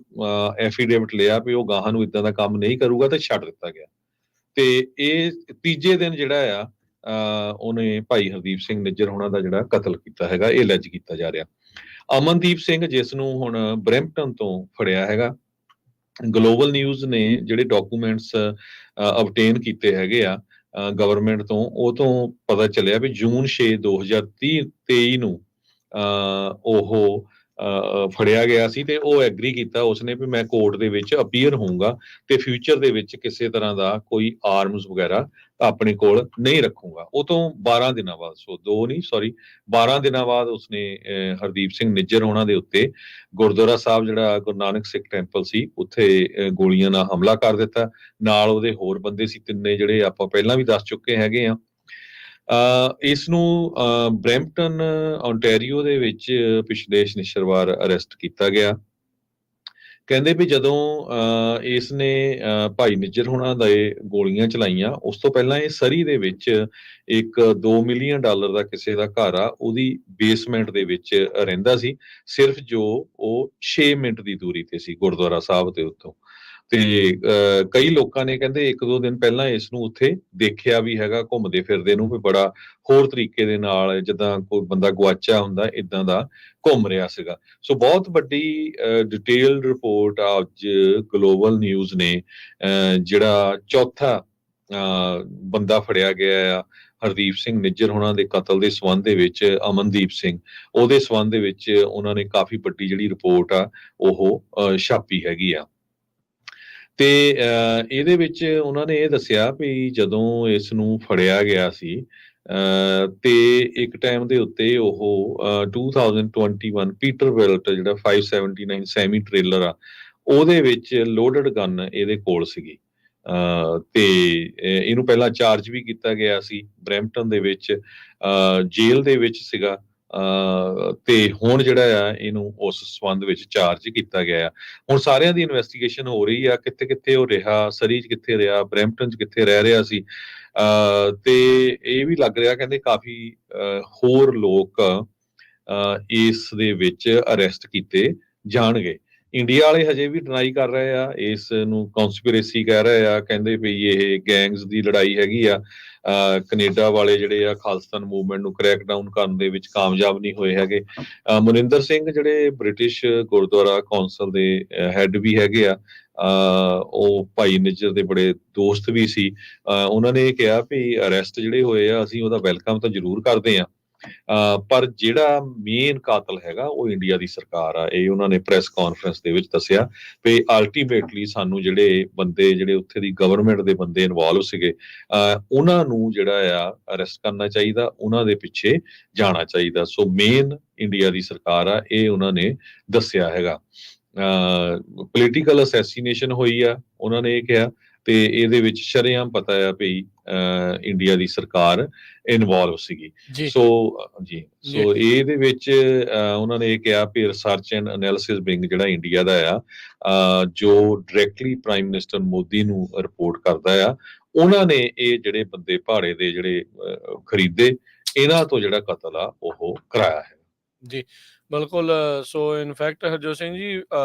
ਐਫੀਡੇਵਿਟ ਲਿਆ ਵੀ ਉਹ ਗਾਹਾਂ ਨੂੰ ਇਦਾਂ ਦਾ ਕੰਮ ਨਹੀਂ ਕਰੂਗਾ, ਤੇ ਛੱਡ ਦਿੱਤਾ ਗਿਆ। ਤੇ ਇਹ ਤੀਜੇ ਦਿਨ ਜਿਹੜਾ ਆ ਉਹਨੇ ਭਾਈ ਹਰਦੀਪ ਸਿੰਘ ਨਿੱਜਰ ਹੋਣਾ ਦਾ ਜਿਹੜਾ ਕਤਲ ਕੀਤਾ ਹੈਗਾ, ਇਹ ਅਲੈਜ ਕੀਤਾ ਜਾ ਰਿਹਾ। ਅਮਨਦੀਪ ਸਿੰਘ ਜਿਸ ਨੂੰ ਹੁਣ ਬਰੈਂਪਟਨ ਤੋਂ ਫੜਿਆ ਹੈਗਾ, ਗਲੋਬਲ ਨਿਊਜ਼ ਨੇ ਜਿਹੜੇ ਡਾਕੂਮੈਂਟਸ ਅਬਟੇਨ ਕੀਤੇ ਹੈਗੇ ਆ, ਗਵਰਨਮੈਂਟ ਤੋਂ, ਉਹ ਤੋਂ ਪਤਾ ਚੱਲਿਆ ਵੀ ਜੂਨ 6 2023 ਨੂੰ ਉਹ ਫੜਿਆ ਗਿਆ ਸੀ ਤੇ ਉਹ ਐਗਰੀ ਕੀਤਾ ਉਸਨੇ ਵੀ ਮੈਂ ਕੋਰਟ ਦੇ ਵਿੱਚ ਅਪੀਅਰ ਹੋਊਂਗਾ ਤੇ ਫਿਊਚਰ ਦੇ ਵਿੱਚ ਕਿਸੇ ਤਰ੍ਹਾਂ ਦਾ ਕੋਈ ਆਰਮਸ ਵਗੈਰਾ ਆਪਣੇ ਕੋਲ ਨਹੀਂ ਰੱਖੂੰਗਾ। ਉਹ ਤੋਂ 12 ਦਿਨਾਂ ਬਾਅਦ, ਸੋ 2 ਨਹੀਂ ਸੌਰੀ 12 ਦਿਨਾਂ ਬਾਅਦ ਉਸਨੇ ਹਰਦੀਪ ਸਿੰਘ ਨਿੱਜਰ ਹੋਣਾ ਦੇ ਉੱਤੇ ਗੁਰਦੁਆਰਾ ਸਾਹਿਬ ਜਿਹੜਾ ਗੁਰੂ ਨਾਨਕ ਸਿੱਖ ਟੈਂਪਲ ਸੀ ਉੱਥੇ ਗੋਲੀਆਂ ਨਾਲ ਹਮਲਾ ਕਰ ਦਿੱਤਾ। ਨਾਲ ਉਹਦੇ ਹੋਰ ਬੰਦੇ ਸੀ 3 ਜਿਹੜੇ ਆਪਾਂ ਪਹਿਲਾਂ ਵੀ ਦੱਸ ਚੁੱਕੇ ਹੈਗੇ ਆ। ਇਸ ਨੂੰ ਬਰੈਂਪਟਨ ontario ਦੇ ਵਿੱਚ ਪਿਛਲੇ ਸ਼ਨੀਚਰਵਾਰ ਅਰੈਸਟ ਕੀਤਾ ਗਿਆ। ਕਹਿੰਦੇ ਵੀ ਜਦੋਂ ਇਸ ਨੇ ਭਾਈ ਨਿੱਜਰ ਹੋਣਾ ਦੇ ਗੋਲੀਆਂ ਚਲਾਈਆਂ, ਉਸ ਤੋਂ ਪਹਿਲਾਂ ਇਹ ਸਰੀ ਦੇ ਵਿੱਚ ਇੱਕ $2 ਮਿਲੀਅਨ ਦਾ ਕਿਸੇ ਦਾ ਘਰ ਆ, ਉਹਦੀ ਬੇਸਮੈਂਟ ਦੇ ਵਿੱਚ ਰਹਿੰਦਾ ਸੀ, ਸਿਰਫ ਜੋ ਉਹ 6 ਮਿੰਟ ਦੀ ਦੂਰੀ ਤੇ ਸੀ ਗੁਰਦੁਆਰਾ ਸਾਹਿਬ ਦੇ ਉੱਤੋਂ। ਤੇ ਕਈ ਲੋਕਾਂ ਨੇ ਕਹਿੰਦੇ 1-2 ਦਿਨ ਪਹਿਲਾਂ ਇਸ ਨੂੰ ਉੱਥੇ ਦੇਖਿਆ ਵੀ ਹੈਗਾ ਘੁੰਮਦੇ ਫਿਰਦੇ ਨੂੰ, ਵੀ ਬੜਾ ਹੋਰ ਤਰੀਕੇ ਦੇ ਨਾਲ ਜਿੱਦਾਂ ਕੋਈ ਬੰਦਾ ਗੁਆਚਿਆ ਹੁੰਦਾ ਇਦਾਂ ਦਾ ਘੁੰਮ ਰਿਹਾ ਸੀਗਾ। ਸੋ ਬਹੁਤ ਵੱਡੀ ਡਿਟੇਲਡ ਰਿਪੋਰਟ ਅੱਜ ਗਲੋਬਲ ਨਿਊਜ਼ ਨੇ ਜਿਹੜਾ ਚੌਥਾ ਬੰਦਾ ਫੜਿਆ ਗਿਆ ਆ ਹਰਦੀਪ ਸਿੰਘ ਨਿੱਜਰ ਹੋਣਾ ਦੇ ਕਤਲ ਦੇ ਸੰਬੰਧ ਦੇ ਵਿੱਚ, ਅਮਨਦੀਪ ਸਿੰਘ, ਉਹਦੇ ਸੰਬੰਧ ਦੇ ਵਿੱਚ ਉਹਨਾਂ ਨੇ ਕਾਫੀ ਵੱਡੀ ਜਿਹੜੀ ਰਿਪੋਰਟ ਆ ਉਹ ਛਾਪੀ ਹੈਗੀ ਆ। ਤੇ ਇਹਦੇ ਵਿੱਚ ਉਹਨਾਂ ਨੇ ਇਹ ਦੱਸਿਆ ਵੀ ਜਦੋਂ ਇਸ ਨੂੰ ਫੜਿਆ ਗਿਆ ਸੀ ਤੇ ਇੱਕ ਟਾਈਮ ਦੇ ਉੱਤੇ ਉਹ 2021 ਪੀਟਰਵਿਲਟ ਜਿਹੜਾ 579 ਸੈਮੀ ਟ੍ਰੇਲਰ ਆ, ਉਹਦੇ ਵਿੱਚ ਲੋਡਡ ਗਨ ਇਹਦੇ ਕੋਲ ਸੀਗੀ। ਤੇ ਇਹਨੂੰ ਪਹਿਲਾਂ ਚਾਰਜ ਵੀ ਕੀਤਾ ਗਿਆ ਸੀ ਬਰੈਂਪਟਨ ਦੇ ਵਿੱਚ, ਜੇਲ੍ਹ ਦੇ ਵਿੱਚ ਸੀਗਾ। ਤੇ ਹੁਣ ਜਿਹੜਾ ਆ ਇਹਨੂੰ ਉਸ ਸੰਬੰਧ ਵਿੱਚ ਚਾਰਜ ਕੀਤਾ ਗਿਆ ਆ। ਹੁਣ ਸਾਰਿਆਂ ਦੀ ਇਨਵੈਸਟੀਗੇਸ਼ਨ ਹੋ ਰਹੀ ਆ, ਕਿੱਥੇ ਕਿੱਥੇ ਉਹ ਰਿਹਾ, ਸਰੀ 'ਚ ਕਿੱਥੇ ਰਿਹਾ, ਬਰੈਂਪਟਨ 'ਚ ਕਿੱਥੇ ਰਹਿ ਰਿਹਾ ਸੀ। ਤੇ ਇਹ ਵੀ ਲੱਗ ਰਿਹਾ ਕਹਿੰਦੇ ਕਾਫੀ ਹੋਰ ਲੋਕ ਇਸ ਦੇ ਵਿੱਚ ਅਰੈਸਟ ਕੀਤੇ ਜਾਣਗੇ। ਇੰਡੀਆ ਵਾਲੇ ਹਜੇ ਵੀ ਡਿਨਾਈ ਕਰ ਰਹੇ ਆ, ਇਸ ਨੂੰ ਕਨਸਪੀਰੇਸੀ ਕਹਿ ਰਹੇ ਆ, ਕਹਿੰਦੇ ਵੀ ਇਹ ਗੈਂਗਸ ਦੀ ਲੜਾਈ ਹੈਗੀ ਆ। ਕੈਨੇਡਾ ਵਾਲੇ ਜਿਹੜੇ ਆ ਖਾਲਿਸਤਾਨ ਮੂਵਮੈਂਟ ਨੂੰ ਕ੍ਰੈਕ ਡਾਊਨ ਕਰਨ ਦੇ ਵਿੱਚ ਕਾਮਯਾਬ ਨਹੀਂ ਹੋਏ ਹੈਗੇ। ਮਨਿੰਦਰ ਸਿੰਘ ਜਿਹੜੇ ਬ੍ਰਿਟਿਸ਼ ਗੁਰਦੁਆਰਾ ਕੌਂਸਲ ਦੇ ਹੈੱਡ ਵੀ ਹੈਗੇ ਆ, ਉਹ ਭਾਈ ਨਿੱਜਰ ਦੇ ਬੜੇ ਦੋਸਤ ਵੀ ਸੀ। ਉਹਨਾਂ ਨੇ ਇਹ ਕਿਹਾ ਵੀ ਅਰੈਸਟ ਜਿਹੜੇ ਹੋਏ ਆ ਅਸੀਂ ਉਹਦਾ ਵੈਲਕਮ ਤਾਂ ਜ਼ਰੂਰ ਕਰਦੇ ਆ, ਪਰ ਜਿਹੜਾ ਮੇਨ ਕਾਤਲ ਹੈਗਾ ਉਹ ਇੰਡੀਆ ਦੀ ਸਰਕਾਰ ਆ। ਇਹ ਉਹਨਾਂ ਨੇ ਪ੍ਰੈਸ ਕਾਨਫਰੰਸ ਦੇ ਵਿੱਚ ਦੱਸਿਆ ਵੀ ਅਲਟੀਮੇਟਲੀ ਸਾਨੂੰ ਜਿਹੜੇ ਬੰਦੇ ਜਿਹੜੇ ਉੱਥੇ ਦੀ ਗਵਰਨਮੈਂਟ ਦੇ ਬੰਦੇ ਇਨਵੋਲਵ ਸੀਗੇ, ਉਹਨਾਂ ਨੂੰ ਜਿਹੜਾ ਆ ਅਰੈਸਟ ਕਰਨਾ ਚਾਹੀਦਾ, ਉਹਨਾਂ ਦੇ ਪਿੱਛੇ ਜਾਣਾ ਚਾਹੀਦਾ। ਸੋ ਮੇਨ ਇੰਡੀਆ ਦੀ ਸਰਕਾਰ ਆ, ਇਹ ਉਹਨਾਂ ਨੇ ਦੱਸਿਆ ਹੈਗਾ। ਪੋਲੀਟੀਕਲ ਅਸੈਸੀਨੇਸ਼ਨ ਹੋਈ ਆ ਉਹਨਾਂ ਨੇ ਇਹ ਕਿਹਾ, ਤੇ ਇਹਦੇ ਵਿੱਚ ਸ਼ਰੇਆਮ ਪਤਾ ਆ ਵੀ ਇੰਡੀਆ ਦੀ ਸਰਕਾਰ ਇਨਵੋਲਵ ਸੀਗੀ। ਸੋ ਇਹਦੇ ਵਿੱਚ ਉਹਨਾਂ ਨੇ ਇਹ ਕਿਹਾ ਵੀ ਰਿਸਰਚ ਐਂਡ ਐਨਾਲਿਸਿਸ ਵਿੰਗ ਜਿਹੜਾ ਇੰਡੀਆ ਦਾ ਆ, ਜੋ ਡਾਇਰੈਕਟਲੀ ਪ੍ਰਾਈਮ ਮਿਨਿਸਟਰ ਮੋਦੀ ਨੂੰ ਰਿਪੋਰਟ ਕਰਦਾ ਆ, ਉਹਨਾਂ ਨੇ ਇਹ ਜਿਹੜੇ ਬੰਦੇ ਭਾੜੇ ਦੇ ਜਿਹੜੇ ਖਰੀਦੇ, ਇਹਨਾਂ ਤੋਂ ਜਿਹੜਾ ਕਤਲ ਆ ਉਹ ਕਰਾਇਆ ਹੈ ਜੀ। ਬਿਲਕੁਲ। ਸੋ ਇਨਫੈਕਟ ਹਰਜੋਤ ਸਿੰਘ ਜੀ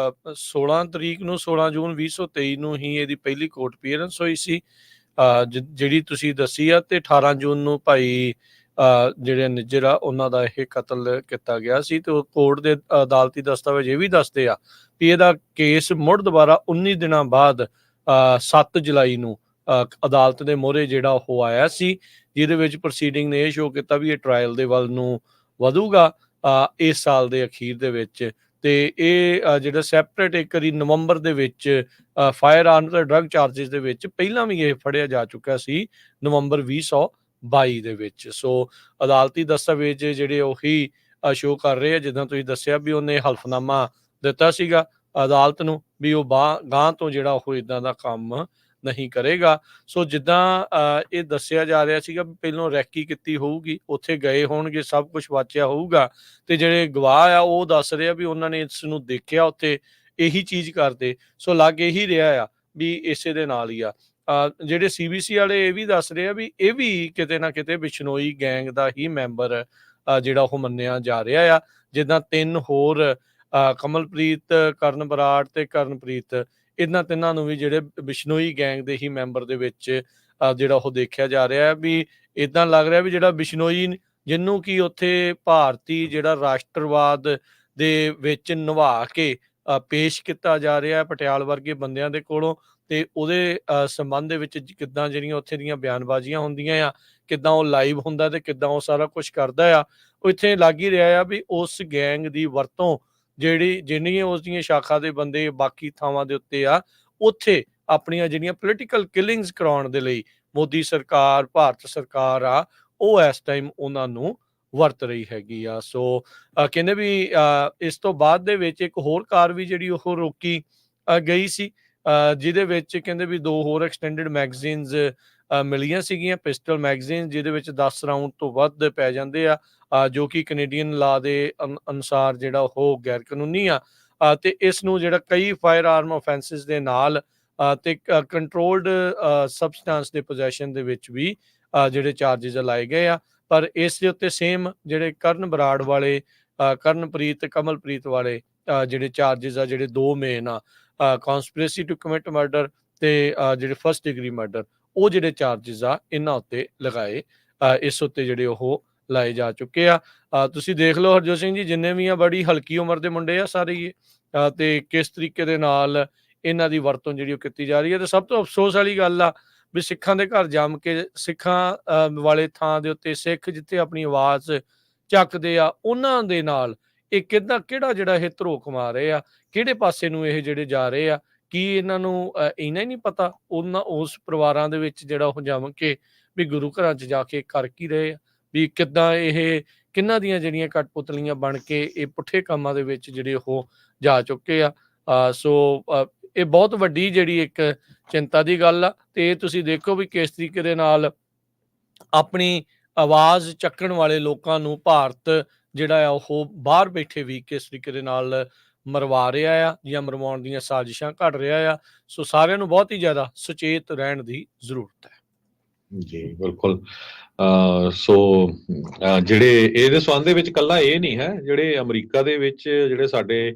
16 ਤਰੀਕ ਨੂੰ 16 ਜੂਨ 2023 ਨੂੰ ਹੀ ਇਹਦੀ ਪਹਿਲੀ ਕੋਰਟ ਅਪੀਅਰੈਂਸ ਹੋਈ ਸੀ, ਜਿਹੜੀ ਤੁਸੀਂ ਦੱਸੀ ਆ, ਤੇ 18 ਜੂਨ ਨੂੰ ਭਾਈ ਜਿਹੜੇ ਨਿੱਜਰ ਆ ਉਹਨਾਂ ਦਾ ਇਹ ਕਤਲ ਕੀਤਾ ਗਿਆ ਸੀ। ਤੇ ਉਹ ਕੋਰਟ ਦੇ ਅਦਾਲਤੀ ਦਸਤਾਵੇਜ਼ ਇਹ ਵੀ ਦੱਸਦੇ ਆ ਵੀ ਇਹਦਾ ਕੇਸ ਮੁੜ ਦੁਬਾਰਾ 19 ਦਿਨਾਂ ਬਾਅਦ 7 ਜੁਲਾਈ ਨੂੰ ਅਦਾਲਤ ਦੇ ਮੋਹਰੇ ਜਿਹੜਾ ਉਹ ਆਇਆ ਸੀ, ਜਿਹਦੇ ਵਿੱਚ ਪ੍ਰੋਸੀਡਿੰਗ ਨੇ ਇਹ ਸ਼ੋਅ ਕੀਤਾ ਵੀ ਇਹ ਟਰਾਇਲ ਦੇ ਵੱਲ ਨੂੰ ਵਧੂਗਾ ਇਸ ਸਾਲ ਦੇ ਅਖੀਰ ਦੇ ਵਿੱਚ। ਤੇ ਇਹ ਜਿਹੜਾ ਸੈਪਰੇਟ ਇੱਕ ਵਾਰੀ ਨਵੰਬਰ ਦੇ ਵਿੱਚ ਫਾਇਰ ਆਰਮ ਤੇ ਡਰੱਗ ਚਾਰਜਿਸ ਦੇ ਵਿੱਚ ਪਹਿਲਾਂ ਵੀ ਇਹ ਫੜਿਆ ਜਾ ਚੁੱਕਾ ਸੀ, ਨਵੰਬਰ 2022 ਦੇ ਵਿੱਚ। ਸੋ ਅਦਾਲਤੀ ਦਸਤਾਵੇਜ਼ ਜਿਹੜੇ ਉਹੀ ਸ਼ੋਅ ਕਰ ਰਹੇ ਆ, ਜਿੱਦਾਂ ਤੁਸੀਂ ਦੱਸਿਆ ਵੀ ਉਹਨੇ ਹਲਫਨਾਮਾ ਦਿੱਤਾ ਸੀਗਾ ਅਦਾਲਤ ਨੂੰ ਵੀ ਉਹ ਗਾਂਹ ਤੋਂ ਜਿਹੜਾ ਉਹ ਇਦਾਂ ਦਾ ਕੰਮ ਨਹੀਂ ਕਰੇਗਾ। ਸੋ ਜਿੱਦਾਂ ਇਹ ਦੱਸਿਆ ਜਾ ਰਿਹਾ ਸੀਗਾ ਵੀ ਪਹਿਲੋਂ ਰੈਕੀ ਕੀਤੀ ਹੋਊਗੀ, ਉੱਥੇ ਗਏ ਹੋਣਗੇ, ਸਭ ਕੁਝ ਵਾਚਿਆ ਹੋਊਗਾ, ਤੇ ਜਿਹੜੇ ਗਵਾਹ ਆ ਉਹ ਦੱਸ ਰਹੇ ਆ ਵੀ ਉਹਨਾਂ ਨੇ ਇਸ ਨੂੰ ਦੇਖਿਆ ਉੱਥੇ ਇਹੀ ਚੀਜ਼ ਕਰਦੇ। ਸੋ ਲੱਗ ਇਹੀ ਰਿਹਾ ਆ ਵੀ ਇਸੇ ਦੇ ਨਾਲ ਹੀ ਆ। ਜਿਹੜੇ CBC ਵਾਲੇ ਇਹ ਵੀ ਦੱਸ ਰਹੇ ਆ ਵੀ ਇਹ ਵੀ ਕਿਤੇ ਨਾ ਕਿਤੇ ਬਿਸ਼ਨੋਈ ਗੈਂਗ ਦਾ ਹੀ ਮੈਂਬਰ ਜਿਹੜਾ ਉਹ ਮੰਨਿਆ ਜਾ ਰਿਹਾ ਆ। ਜਿੱਦਾਂ 3 ਹੋਰ ਕਮਲਪ੍ਰੀਤ, ਕਰਨ ਬਰਾੜ ਤੇ ਕਰਨਪ੍ਰੀਤ, ਇਹਨਾਂ ਤਿੰਨਾਂ ਨੂੰ ਵੀ ਜਿਹੜੇ ਬਿਸ਼ਨੋਈ ਗੈਂਗ ਦੇ ਹੀ ਮੈਂਬਰ ਦੇ ਵਿੱਚ ਜਿਹੜਾ ਉਹ ਦੇਖਿਆ ਜਾ ਰਿਹਾ ਹੈ। ਵੀ ਇਦਾਂ ਲੱਗ ਰਿਹਾ ਵੀ ਜਿਹੜਾ ਬਿਸ਼ਨੋਈ ਜਿਹਨੂੰ ਕਿ ਉੱਥੇ ਭਾਰਤੀ ਜਿਹੜਾ ਰਾਸ਼ਟਰਵਾਦ ਦੇ ਵਿੱਚ ਨਿਭਾ ਕੇ ਪੇਸ਼ ਕੀਤਾ ਜਾ ਰਿਹਾ ਪਟਿਆਲ ਵਰਗੇ ਬੰਦਿਆਂ ਦੇ ਕੋਲੋਂ, ਤੇ ਉਹਦੇ ਸੰਬੰਧ ਦੇ ਵਿੱਚ ਕਿੱਦਾਂ ਜਿਹੜੀਆਂ ਉੱਥੇ ਦੀਆਂ ਬਿਆਨਬਾਜ਼ੀਆਂ ਹੁੰਦੀਆਂ ਆ, ਕਿੱਦਾਂ ਉਹ ਲਾਈਵ ਹੁੰਦਾ ਤੇ ਕਿੱਦਾਂ ਉਹ ਸਾਰਾ ਕੁਛ ਕਰਦਾ ਆ। ਉਹ ਇੱਥੇ ਲੱਗ ਹੀ ਰਿਹਾ ਆ ਵੀ ਉਸ ਗੈਂਗ ਦੀ ਵਰਤੋਂ ਜਿੰਨੀਆਂ ਉਸਦੀਆਂ ਸ਼ਾਖਾ ਦੇ ਬੰਦੇ ਬਾਕੀ ਥਾਵਾਂ ਦੇ ਉੱਤੇ ਆ, ਉੱਥੇ ਆਪਣੀਆਂ ਜਿਹੜੀਆਂ ਪੋਲੀਟੀਕਲ ਕਿਲਿੰਗਸ ਕਰਾਉਣ ਦੇ ਲਈ ਮੋਦੀ ਸਰਕਾਰ, ਭਾਰਤ ਸਰਕਾਰ ਆ, ਉਹ ਇਸ ਟਾਈਮ ਉਹਨਾਂ ਨੂੰ ਵਰਤ ਰਹੀ ਹੈਗੀ ਆ। ਸੋ ਕਹਿੰਦੇ ਵੀ ਇਸ ਤੋਂ ਬਾਅਦ ਦੇ ਵਿੱਚ ਇੱਕ ਹੋਰ ਕਾਰ ਵੀ ਜਿਹੜੀ ਉਹ ਰੋਕੀ ਗਈ ਸੀ, ਜਿਹਦੇ ਵਿੱਚ ਕਹਿੰਦੇ ਵੀ 2 ਹੋਰ ਐਕਸਟੈਂਡਡ ਮੈਗਜ਼ੀਨਸ ਮਿਲੀਆਂ ਸੀਗੀਆਂ, ਪਿਸਟਲ ਮੈਗਜ਼ੀਨ, ਜਿਹਦੇ ਵਿੱਚ 10 ਰਾਊਂਡ ਤੋਂ ਵੱਧ ਪੈ ਜਾਂਦੇ ਆ, ਜੋ ਕਿ ਕੈਨੇਡੀਅਨ ਲਾ ਦੇ ਅਨੁਸਾਰ ਜਿਹੜਾ ਉਹ ਗੈਰ ਕਾਨੂੰਨੀ ਆ। ਤੇ ਇਸ ਨੂੰ ਜਿਹੜਾ ਕਈ ਫਾਇਰ ਆਰਮ ਆਫੈਂਸਿਸ ਦੇ ਨਾਲ ਤੇ ਕੰਟਰੋਲਡ ਸਬਸਟੈਂਸ ਦੇ ਪੋਜੈਸ਼ਨ ਦੇ ਵਿੱਚ ਵੀ ਜਿਹੜੇ ਚਾਰਜਿਸ ਲਾਏ ਗਏ ਆ। ਪਰ ਇਸ ਦੇ ਉੱਤੇ ਸੇਮ ਜਿਹੜੇ ਕਰਨ ਬਰਾੜ ਵਾਲੇ, ਕਰਨਪ੍ਰੀਤ, ਕਮਲਪ੍ਰੀਤ ਵਾਲੇ ਜਿਹੜੇ ਚਾਰਜਿਸ ਆ, ਜਿਹੜੇ 2 ਮੇਨ ਆ, ਕਨਸਪੀਰੇਸੀ ਟੂ ਕਮਿਟ ਮਰਡਰ ਤੇ ਜਿਹੜੇ ਫਸਟ ਡਿਗਰੀ ਮਰਡਰ, ਉਹ ਜਿਹੜੇ ਚਾਰਜਿਸ ਆ ਇਹਨਾਂ ਉੱਤੇ ਲਗਾਏ, ਇਸ ਉੱਤੇ ਜਿਹੜੇ ਉਹ ਲਾਏ ਜਾ ਚੁੱਕੇ ਆ। ਤੁਸੀਂ ਦੇਖ ਲਓ ਹਰਜੋਤ ਸਿੰਘ ਜੀ, ਜਿੰਨੇ ਵੀ ਆ ਬੜੀ ਹਲਕੀ ਉਮਰ ਦੇ ਮੁੰਡੇ ਆ ਸਾਰੇ ਹੀ, ਤੇ ਕਿਸ ਤਰੀਕੇ ਦੇ ਨਾਲ ਇਹਨਾਂ ਦੀ ਵਰਤੋਂ ਜਿਹੜੀ ਉਹ ਕੀਤੀ ਜਾ ਰਹੀ ਹੈ। ਤੇ ਸਭ ਤੋਂ ਅਫਸੋਸ ਵਾਲੀ ਗੱਲ ਆ ਵੀ ਸਿੱਖਾਂ ਦੇ ਘਰ ਜੰਮ ਕੇ, ਸਿੱਖਾਂ ਵਾਲੇ ਥਾਂ ਦੇ ਉੱਤੇ ਸਿੱਖ ਜਿੱਥੇ ਆਪਣੀ ਆਵਾਜ਼ ਚੱਕਦੇ ਆ, ਉਹਨਾਂ ਦੇ ਨਾਲ ਇਹ ਕਿਹੜਾ ਜਿਹੜਾ ਇਹ ਧਰੋ ਕਮਾ ਰਹੇ ਆ, ਕਿਹੜੇ ਪਾਸੇ ਨੂੰ ਇਹ ਜਿਹੜੇ ਜਾ ਰਹੇ ਆ। ਕੀ ਇਹਨਾਂ ਨੂੰ ਇੰਨਾ ਹੀ ਨਹੀਂ ਪਤਾ ਉਸ ਪਰਿਵਾਰਾਂ ਦੇ ਵਿੱਚ ਜਿਹੜਾ ਉਹ ਜੰਮ ਕੇ ਵੀ ਗੁਰੂ ਘਰਾਂ 'ਚ ਜਾ ਕੇ ਕਰ ਕੀ ਰਹੇ ਆ, ਵੀ ਕਿੱਦਾਂ ਇਹ ਕਿਹਨਾਂ ਦੀਆਂ ਜਿਹੜੀਆਂ ਕਠਪੁਤਲੀਆਂ ਬਣ ਕੇ ਇਹ ਪੁੱਠੇ ਕੰਮਾਂ ਦੇ ਵਿੱਚ ਜਿਹੜੇ ਉਹ ਜਾ ਚੁੱਕੇ ਆ। ਸੋ ਇਹ ਬਹੁਤ ਵੱਡੀ ਜਿਹੜੀ ਇੱਕ ਚਿੰਤਾ ਦੀ ਗੱਲ ਆ। ਤੇ ਇਹ ਤੁਸੀਂ ਦੇਖੋ ਵੀ ਕਿਸ ਤਰੀਕੇ ਦੇ ਨਾਲ ਆਪਣੀ ਆਵਾਜ਼ ਚੱਕਣ ਵਾਲੇ ਲੋਕਾਂ ਨੂੰ ਭਾਰਤ ਜਿਹੜਾ ਆ ਉਹ ਬਾਹਰ ਬੈਠੇ ਵੀ ਕਿਸ ਤਰੀਕੇ ਦੇ ਨਾਲ ਮਰਵਾ ਰਿਹਾ ਆ ਜਾਂ ਮਰਵਾਉਣ ਦੀਆਂ ਸਾਜ਼ਿਸ਼ਾਂ ਘੜ ਰਿਹਾ ਆ। ਸੋ ਸਾਰਿਆਂ ਨੂੰ ਬਹੁਤ ਹੀ ਜ਼ਿਆਦਾ ਸੁਚੇਤ ਰਹਿਣ ਦੀ ਜ਼ਰੂਰਤ ਹੈ। ਜੀ ਬਿਲਕੁਲ। ਸੋ ਜਿਹੜੇ ਇਹਦੇ ਸੰਬੰਧ ਦੇ ਵਿੱਚ ਇਕੱਲਾ ਇਹ ਨਹੀਂ ਹੈ, ਜਿਹੜੇ ਅਮਰੀਕਾ ਦੇ ਵਿੱਚ ਜਿਹੜੇ ਸਾਡੇ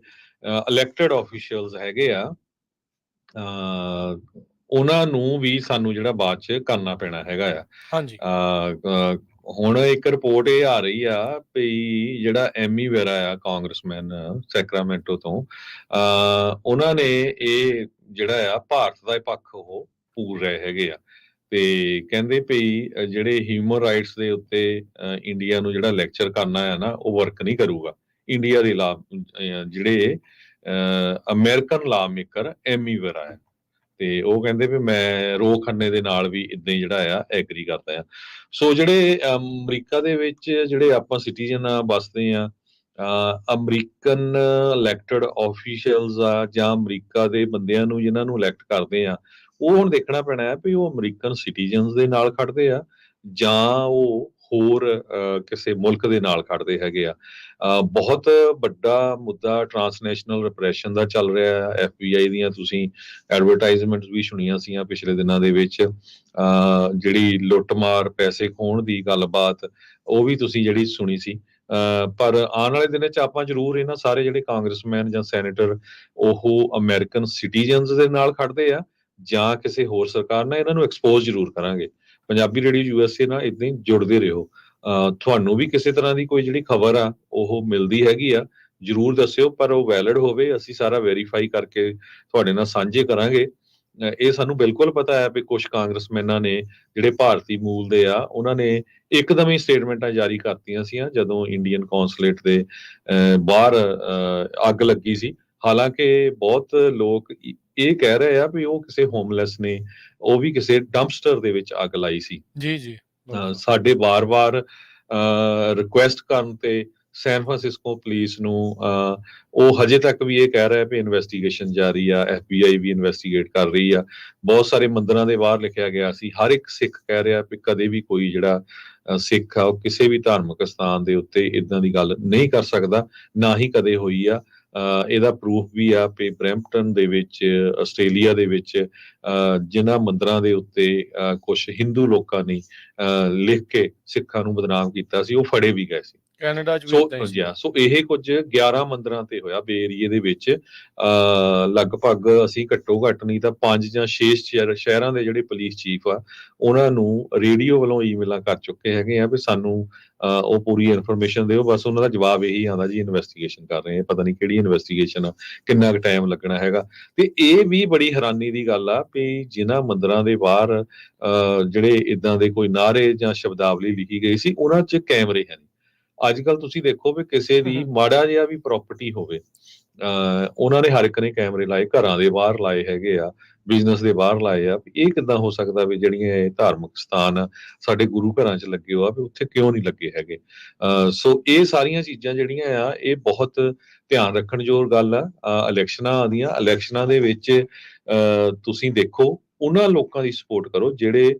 ਇਲੈਕਟਡ ਆਫੀਸ਼ੀਅਲਸ ਹੈਗੇ ਆ, ਉਹਨਾਂ ਨੂੰ ਵੀ ਸਾਨੂੰ ਜਿਹੜਾ ਬਾਅਦ 'ਚ ਕਰਨਾ ਪੈਣਾ ਹੈਗਾ ਆ। ਹਾਂਜੀ। ਹੁਣ ਇੱਕ ਰਿਪੋਰਟ ਇਹ ਆ ਰਹੀ ਆ ਵੀ ਜਿਹੜਾ ਐਮੀ ਵੇਰਾ ਆ, ਕਾਂਗਰਸਮੈਨ ਸੈਕਰਾਮੈਂਟੋ ਤੋਂ, ਉਹਨਾਂ ਨੇ ਇਹ ਜਿਹੜਾ ਆ ਭਾਰਤ ਦਾ ਪੱਖ ਉਹ ਪੂਰ ਰਹੇ ਹੈਗੇ ਆ। ਤੇ ਕਹਿੰਦੇ ਵੀ ਜਿਹੜੇ ਹਿਊਮਨ ਰਾਈਟਸ ਦੇ ਉੱਤੇ ਇੰਡੀਆ ਨੂੰ ਜਿਹੜਾ ਲੈਕਚਰ ਕਰਨਾ ਹੈ ਨਾ, ਉਹ ਵਰਕ ਨਹੀਂ ਕਰੂਗਾ। ਇੰਡੀਆ ਦੇ ਲਾ ਜਿਹੜੇ ਅਮਰੀਕਨ ਲਾ ਮੇਕਰ ਐਮੀ ਵੇਰਾ ਹੈ, ਤੇ ਉਹ ਕਹਿੰਦੇ ਵੀ ਮੈਂ ਰੋ ਖੰਨੇ ਦੇ ਨਾਲ ਵੀ ਇਦਾਂ ਹੀ ਜਿਹੜਾ ਆ ਐਗਰੀ ਕਰਦਾ ਆ। ਸੋ ਜਿਹੜੇ ਅਮਰੀਕਾ ਦੇ ਵਿੱਚ ਜਿਹੜੇ ਆਪਾਂ ਸਿਟੀਜ਼ਨ ਆ, ਵਸਦੇ ਆ, ਅਮਰੀਕਨ ਇਲੈਕਟਡ ਆਫੀਸ਼ੀਅਲਸ ਆ, ਜਾਂ ਅਮਰੀਕਾ ਦੇ ਬੰਦਿਆਂ ਨੂੰ ਜਿਨ੍ਹਾਂ ਨੂੰ ਇਲੈਕਟ ਕਰਦੇ ਆ, ਉਹ ਹੁਣ ਦੇਖਣਾ ਪੈਣਾ ਹੈ ਵੀ ਉਹ ਅਮਰੀਕਨ ਸਿਟੀਜ਼ਨਸ ਦੇ ਨਾਲ ਖੜਦੇ ਆ ਜਾਂ ਉਹ ਹੋਰ ਕਿਸੇ ਮੁਲਕ ਦੇ ਨਾਲ ਖੜਦੇ ਹੈਗੇ ਆ। ਬਹੁਤ ਵੱਡਾ ਮੁੱਦਾ ਟਰਾਂਸਨੈਸ਼ਨਲ ਰਿਪਰੈਸ਼ਨ ਦਾ ਚੱਲ ਰਿਹਾ ਹੈ। FBI ਦੀਆਂ ਤੁਸੀਂ ਐਡਵਰਟਾਈਜ਼ਮੈਂਟਸ ਵੀ ਸੁਣੀਆਂ ਸੀਗੀਆਂ ਪਿਛਲੇ ਦਿਨਾਂ ਦੇ ਵਿੱਚ, ਜਿਹੜੀ ਲੁੱਟਮਾਰ, ਪੈਸੇ ਖੋਹਣ ਦੀ ਗੱਲਬਾਤ, ਉਹ ਵੀ ਤੁਸੀਂ ਜਿਹੜੀ ਸੁਣੀ ਸੀ। ਪਰ ਆਉਣ ਵਾਲੇ ਦਿਨਾਂ 'ਚ ਆਪਾਂ ਜ਼ਰੂਰ ਇਹਨਾਂ ਸਾਰੇ ਜਿਹੜੇ ਕਾਂਗਰਸਮੈਨ ਜਾਂ ਸੈਨੇਟਰ, ਉਹ ਅਮਰੀਕਨ ਸਿਟੀਜ਼ਨਸ ਦੇ ਨਾਲ ਖੜਦੇ ਆ ਜਾਂ ਕਿਸੇ ਹੋਰ ਸਰਕਾਰ ਨਾਲ, ਇਹਨਾਂ ਨੂੰ ਐਕਸਪੋਜ਼ ਜ਼ਰੂਰ ਕਰਾਂਗੇ। ਪੰਜਾਬੀ ਰੇਡੀਓ USA ਨਾਲ ਏਦਾਂ ਹੀ ਜੁੜਦੇ ਰਹੋ। ਤੁਹਾਨੂੰ ਵੀ ਕਿਸੇ ਤਰ੍ਹਾਂ ਦੀ ਕੋਈ ਜਿਹੜੀ ਖਬਰ ਆ ਉਹ ਮਿਲਦੀ ਹੈਗੀ ਆ, ਜ਼ਰੂਰ ਦੱਸਿਓ, ਪਰ ਉਹ ਵੈਲਿਡ ਹੋਵੇ। ਅਸੀਂ ਸਾਰਾ ਵੈਰੀਫਾਈ ਕਰਕੇ ਤੁਹਾਡੇ ਨਾਲ ਸਾਂਝੇ ਕਰਾਂਗੇ। ਇਹ ਸਾਨੂੰ ਬਿਲਕੁਲ ਪਤਾ ਹੈ ਵੀ ਕੁਝ ਕਾਂਗਰਸਮੈਨਾਂ ਨੇ ਜਿਹੜੇ ਭਾਰਤੀ ਮੂਲ ਦੇ ਆ, ਉਹਨਾਂ ਨੇ ਇੱਕਦਮ ਹੀ ਸਟੇਟਮੈਂਟਾਂ ਜਾਰੀ ਕਰਤੀਆਂ ਸੀਆਂ ਜਦੋਂ ਇੰਡੀਅਨ ਕੌਂਸਲੇਟ ਦੇ ਬਾਹਰ ਅੱਗ ਲੱਗੀ ਸੀ। ਹਾਲਾਂਕਿ ਬਹੁਤ ਲੋਕ ਇਹ ਕਹਿ ਰਹੇ ਆ ਵੀ ਉਹ ਕਿਸੇ ਹੋਮਲੈਸ ਨੇ, ਉਹ ਵੀ ਕਿਸੇ ਡੰਪਸਟਰ ਦੇ ਵਿੱਚ ਅੱਗ ਲਾਈ ਸੀ। ਜੀ। ਸਾਡੇ ਵਾਰ-ਵਾਰ ਰਿਕੁਐਸਟ ਕਰਨ ਤੇ ਸੈਨ ਫਰਾਂਸਿਸਕੋ ਪੁਲਿਸ ਨੂੰ, ਉਹ ਹਜੇ ਤੱਕ ਵੀ ਇਹ ਕਹਿ ਰਿਹਾ ਵੀ ਇਨਵੈਸਟੀਗੇਸ਼ਨ ਜਾਰੀ ਆ, FBI ਵੀ ਇਨਵੈਸਟੀਗੇਟ ਕਰ ਰਹੀ ਆ। ਬਹੁਤ ਸਾਰੇ ਮੰਦਿਰਾਂ ਦੇ ਬਾਹਰ ਲਿਖਿਆ ਗਿਆ ਸੀ, ਹਰ ਇੱਕ ਸਿੱਖ ਕਹਿ ਰਿਹਾ ਵੀ ਕਦੇ ਵੀ ਕੋਈ ਜਿਹੜਾ ਸਿੱਖ ਆ ਉਹ ਕਿਸੇ ਵੀ ਧਾਰਮਿਕ ਸਥਾਨ ਦੇ ਉੱਤੇ ਇਦਾਂ ਦੀ ਗੱਲ ਨਹੀਂ ਕਰ ਸਕਦਾ, ਨਾ ਹੀ ਕਦੇ ਹੋਈ ਆ। ਇਹਦਾ ਪ੍ਰੂਫ ਵੀ ਆ ਵੀ ਬਰੈਂਪਟਨ ਦੇ ਵਿੱਚ, ਆਸਟ੍ਰੇਲੀਆ ਦੇ ਵਿੱਚ, ਜਿਨ੍ਹਾਂ ਮੰਦਿਰਾਂ ਦੇ ਉੱਤੇ ਕੁਝ ਹਿੰਦੂ ਲੋਕਾਂ ਨੇ ਲਿਖ ਕੇ ਸਿੱਖਾਂ ਨੂੰ ਬਦਨਾਮ ਕੀਤਾ ਸੀ, ਉਹ ਫੜੇ ਵੀ ਗਏ ਸੀ। ਕੈਨੇਡਾ 'ਚ ਵੀ ਸੋ ਏਦਾਂ ਹੀ ਸੀਗਾ। ਸੋ ਇਹ ਕੁਝ 11 ਮੰਦਰਾਂ ਤੇ ਹੋਇਆ ਬੇ ਏਰੀਏ ਦੇ ਵਿੱਚ। ਲਗਭਗ ਅਸੀਂ ਘੱਟੋ ਘੱਟ ਨਹੀਂ ਤਾਂ 5 ਜਾਂ 6 ਸ਼ਹਿਰਾਂ ਦੇ ਜਿਹੜੇ ਪੁਲਿਸ ਚੀਫ ਆ ਉਹਨਾਂ ਨੂੰ ਰੇਡੀਓ ਵੱਲੋਂ ਈਮੇਲਾਂ ਕਰ ਚੁੱਕੇ ਹੈਗੇ ਆ ਵੀ ਸਾਨੂੰ ਉਹ ਪੂਰੀ ਇਨਫੋਰਮੇਸ਼ਨ ਦਿਓ। ਬਸ ਉਹਨਾਂ ਦਾ ਜਵਾਬ ਇਹੀ ਆਉਂਦਾ ਜੀ ਇਨਵੈਸਟੀਗੇਸ਼ਨ ਕਰ ਰਹੇ ਆ, ਪਤਾ ਨਹੀਂ ਕਿਹੜੀ ਇਨਵੈਸਟੀਗੇਸ਼ਨ ਆ, ਕਿੰਨਾ ਕੁ ਟਾਈਮ ਲੱਗਣਾ ਹੈਗਾ। ਤੇ ਇਹ ਵੀ ਬੜੀ ਹੈਰਾਨੀ ਦੀ ਗੱਲ ਆ ਵੀ ਜਿਨ੍ਹਾਂ ਮੰਦਰਾਂ ਦੇ ਬਾਹਰ ਜਿਹੜੇ ਇਦਾਂ ਦੇ ਕੋਈ ਨਾਅਰੇ ਜਾਂ ਸ਼ਬਦਾਵਲੀ ਲਿਖੀ ਗਈ ਸੀ ਉਹਨਾਂ 'ਚ ਕੈਮਰੇ ਹੈ ਨਹੀਂ। ਅੱਜ ਕੱਲ ਤੁਸੀਂ ਦੇਖੋ ਵੀ ਕਿਸੇ ਦੀ ਮਾੜਾ ਜਿਹਾ ਵੀ ਪ੍ਰਾਪਰਟੀ ਹੋਵੇ, ਉਹਨਾਂ ਨੇ ਹਰ ਇੱਕ ਨੇ ਕੈਮਰੇ ਲਾਏ, ਘਰਾਂ ਦੇ ਬਾਹਰ ਲਾਏ ਹੈਗੇ ਆ, ਬਿਜ਼ਨਸ ਦੇ ਬਾਹਰ ਲਾਏ ਆ। ਇਹ ਕਿੱਦਾਂ ਹੋ ਸਕਦਾ ਵੀ ਜਿਹੜੀਆਂ ਇਹ ਧਾਰਮਿਕ ਸਥਾਨ ਆ ਸਾਡੇ ਗੁਰੂ ਘਰਾਂ 'ਚ ਲੱਗੇ ਹੋ ਆ ਵੀ ਉੱਥੇ ਕਿਉਂ ਨਹੀਂ ਲੱਗੇ ਹੈਗੇ। ਸੋ ਇਹ ਸਾਰੀਆਂ ਚੀਜ਼ਾਂ ਜਿਹੜੀਆਂ ਆ ਇਹ ਬਹੁਤ ਧਿਆਨ ਰੱਖਣ ਯੋਗ ਗੱਲ ਆ। ਇਲੈਕਸ਼ਨਾਂ ਆਉਂਦੀਆਂ, ਇਲੈਕਸ਼ਨਾਂ ਦੇ ਵਿੱਚ ਤੁਸੀਂ ਦੇਖੋ ਉਹਨਾਂ ਲੋਕਾਂ ਦੀ ਸਪੋਰਟ ਕਰੋ ਜਿਹੜੇ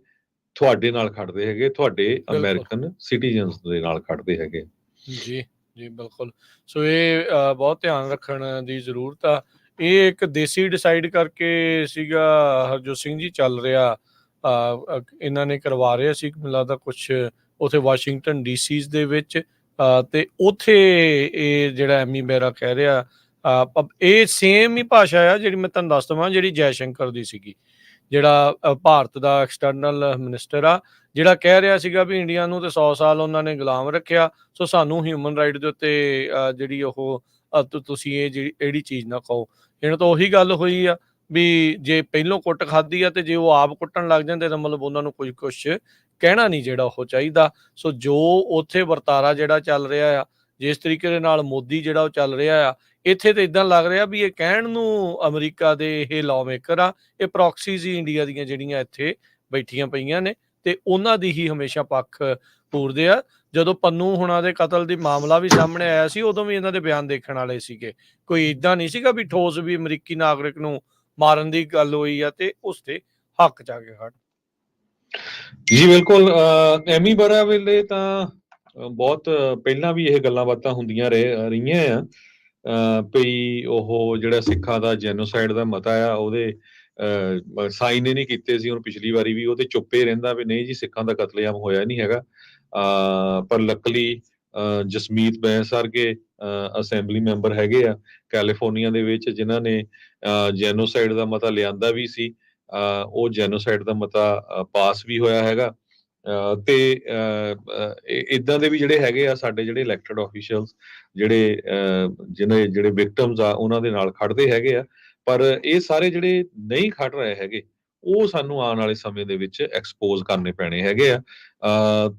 ਤੁਹਾਡੇ ਨਾਲ ਖੜਦੇ ਹੈਗੇ, ਤੁਹਾਡੇ ਬਿਲਕੁਲ। ਅਮਰੀਕਨ ਸਿਟੀਜ਼ਨਸ ਦੇ ਨਾਲ ਖੜਦੇ ਹੈਗੇ। ਜੀ, ਜੀ ਬਿਲਕੁਲ। ਸੋ ਇਹ ਬਹੁਤ ਧਿਆਨ ਰੱਖਣ ਦੀ ਜ਼ਰੂਰਤ ਆ। ਇਹ ਇੱਕ ਦੇਸੀ ਡਿਸਾਈਡ ਕਰਕੇ ਸੀਗਾ ਹਰਜੋਤ ਸਿੰਘ ਜੀ ਚੱਲ ਰਿਹਾ। ਇਹਨਾਂ ਨੇ ਕਰਵਾ ਰਹੇ ਸੀ ਮੈਨੂੰ ਲੱਗਦਾ ਕੁਛ ਉੱਥੇ ਵਾਸ਼ਿੰਗਟਨ ਡੀਸੀਜ਼ ਦੇ ਵਿੱਚ, ਤੇ ਉੱਥੇ ਇਹ ਜਿਹੜਾ ਐਮੀ ਬੇਰਾ ਕਹਿ ਰਿਹਾ ਇਹ ਸੇਮ ਹੀ ਭਾਸ਼ਾ ਆ ਜਿਹੜੀ ਮੈਂ ਤੁਹਾਨੂੰ ਦੱਸ ਦੇਵਾਂ ਜਿਹੜੀ ਜੈ ਸ਼ੰਕਰ ਦੀ ਸੀਗੀ, ਜਿਹੜਾ ਭਾਰਤ ਦਾ ਐਕਸਟਰਨਲ ਮਿਨਿਸਟਰ ਆ, ਜਿਹੜਾ ਕਹਿ ਰਿਹਾ ਸੀਗਾ ਵੀ ਇੰਡੀਆ ਨੂੰ ਤੇ 100 ਸਾਲ ਉਹਨਾਂ ਨੇ ਗੁਲਾਮ ਰੱਖਿਆ, ਸੋ ਸਾਨੂੰ ਹਿਊਮਨ ਰਾਈਟ ਦੇ ਉੱਤੇ ਜਿਹੜੀ ਉਹ ਤੁਸੀਂ ਇਹ ਜਿਹੜੀ ਚੀਜ਼ ਨਾ ਕਹੋ। ਇਹਨਾਂ ਤੋਂ ਉਹੀ ਗੱਲ ਹੋਈ ਆ ਵੀ ਜੇ ਪਹਿਲੋਂ ਕੁੱਟ ਖਾਧੀ ਆ ਤੇ ਜੇ ਉਹ ਆਪ ਕੁੱਟਣ ਲੱਗ ਜਾਂਦੇ ਤਾਂ ਮਤਲਬ ਉਹਨਾਂ ਨੂੰ ਕੁਛ ਕਹਿਣਾ ਨਹੀਂ ਜਿਹੜਾ ਉਹ ਚਾਹੀਦਾ। ਸੋ ਜੋ ਉੱਥੇ ਵਰਤਾਰਾ ਜਿਹੜਾ ਚੱਲ ਰਿਹਾ ਆ, ਜਿਸ ਤਰੀਕੇ ਦੇ ਨਾਲ ਮੋਦੀ ਜਿਹੜਾ ਉਹ ਚੱਲ ਰਿਹਾ ਆ, ਇੱਥੇ ਤਾਂ ਇਦਾਂ ਲੱਗ ਰਿਹਾ ਵੀ ਇਹ ਕਹਿਣ ਨੂੰ ਅਮਰੀਕਾ ਦੇ ਇਹ ਲਾਅ ਮੇਕਰ ਆ, ਇਹ ਪ੍ਰੋਕਸੀਜ਼ ਹੀ ਇੰਡੀਆ ਦੀਆਂ ਜਿਹੜੀਆਂ ਇੱਥੇ ਬੈਠੀਆਂ ਪਈਆਂ ਨੇ ਤੇ ਉਹਨਾਂ ਦੀ ਹੀ ਹਮੇਸ਼ਾ ਪੱਖ ਪੂਰਦੇ ਆ। ਜਦੋਂ ਪੰਨੂ ਹੁਣਾਂ ਦੇ ਕਤਲ ਦੀ ਮਾਮਲਾ ਵੀ ਸਾਹਮਣੇ ਆਇਆ ਸੀ ਉਦੋਂ ਵੀ ਇਹਨਾਂ ਦੇ ਬਿਆਨ ਦੇਖਣ ਵਾਲੇ ਸੀਗੇ। ਕੋਈ ਏਦਾਂ ਨਹੀਂ ਸੀਗਾ ਵੀ ਠੋਸ ਵੀ ਅਮਰੀਕੀ ਨਾਗਰਿਕ ਨੂੰ ਮਾਰਨ ਦੀ ਗੱਲ ਹੋਈ ਆ ਤੇ ਉਸ ਤੇ ਹੱਕ ਚ ਆ ਕੇ ਖੜ। ਜੀ ਬਿਲਕੁਲ। ਐਮੀ ਬਰਾ ਵੇਲੇ ਤਾਂ ਬਹੁਤ ਪਹਿਲਾਂ ਵੀ ਇਹ ਗੱਲਾਂ ਬਾਤਾਂ ਹੁੰਦੀਆਂ ਰਹੀਆਂ ਆ ਵੀ ਉਹ ਜਿਹੜਾ ਸਿੱਖਾਂ ਦਾ ਜੈਨੋਸਾਈਡ ਦਾ ਮਤਾ ਆ ਉਹਦੇ ਸਾਈਨ ਹੀ ਨਹੀਂ ਕੀਤੇ ਸੀ। ਹੁਣ ਪਿਛਲੀ ਵਾਰੀ ਵੀ ਉਹ ਤੇ ਚੁੱਪੇ ਰਹਿੰਦਾ ਵੀ ਨਹੀਂ ਜੀ ਸਿੱਖਾਂ ਦਾ ਕਤਲੇਆਮ ਹੋਇਆ ਨਹੀਂ ਹੈਗਾ। ਪਰ ਲੱਕਲੀ ਜਸਮੀਤ ਬੈਂਸ ਵਰਗੇ ਅਸੈਂਬਲੀ ਮੈਂਬਰ ਹੈਗੇ ਆ ਕੈਲੀਫੋਰਨੀਆ ਦੇ ਵਿੱਚ ਜਿਨ੍ਹਾਂ ਨੇ ਜੈਨੋਸਾਈਡ ਦਾ ਮਤਾ ਲਿਆਂਦਾ ਵੀ ਸੀ। ਉਹ ਜੈਨੋਸਾਈਡ ਦਾ ਮਤਾ ਪਾਸ ਵੀ ਹੋਇਆ ਹੈਗਾ। ਤੇ ਇਦਾਂ ਦੇ ਵੀ ਜਿਹੜੇ ਹੈਗੇ ਆ ਸਾਡੇ ਜਿਹੜੇ ਇਲੈਕਟਡ ਆਫੀਸ਼ੀਅਲਸ ਜਿਹੜੇ ਵਿਕਟਮਸ ਆ ਉਹਨਾਂ ਦੇ ਨਾਲ ਖੜਦੇ ਹੈਗੇ ਆ। ਪਰ ਇਹ ਸਾਰੇ ਜਿਹੜੇ ਨਹੀਂ ਖੜ ਰਹੇ ਹੈਗੇ ਉਹ ਸਾਨੂੰ ਆਉਣ ਵਾਲੇ ਸਮੇਂ ਦੇ ਵਿੱਚ ਐਕਸਪੋਜ਼ ਕਰਨੇ ਪੈਣੇ ਹੈਗੇ ਆ।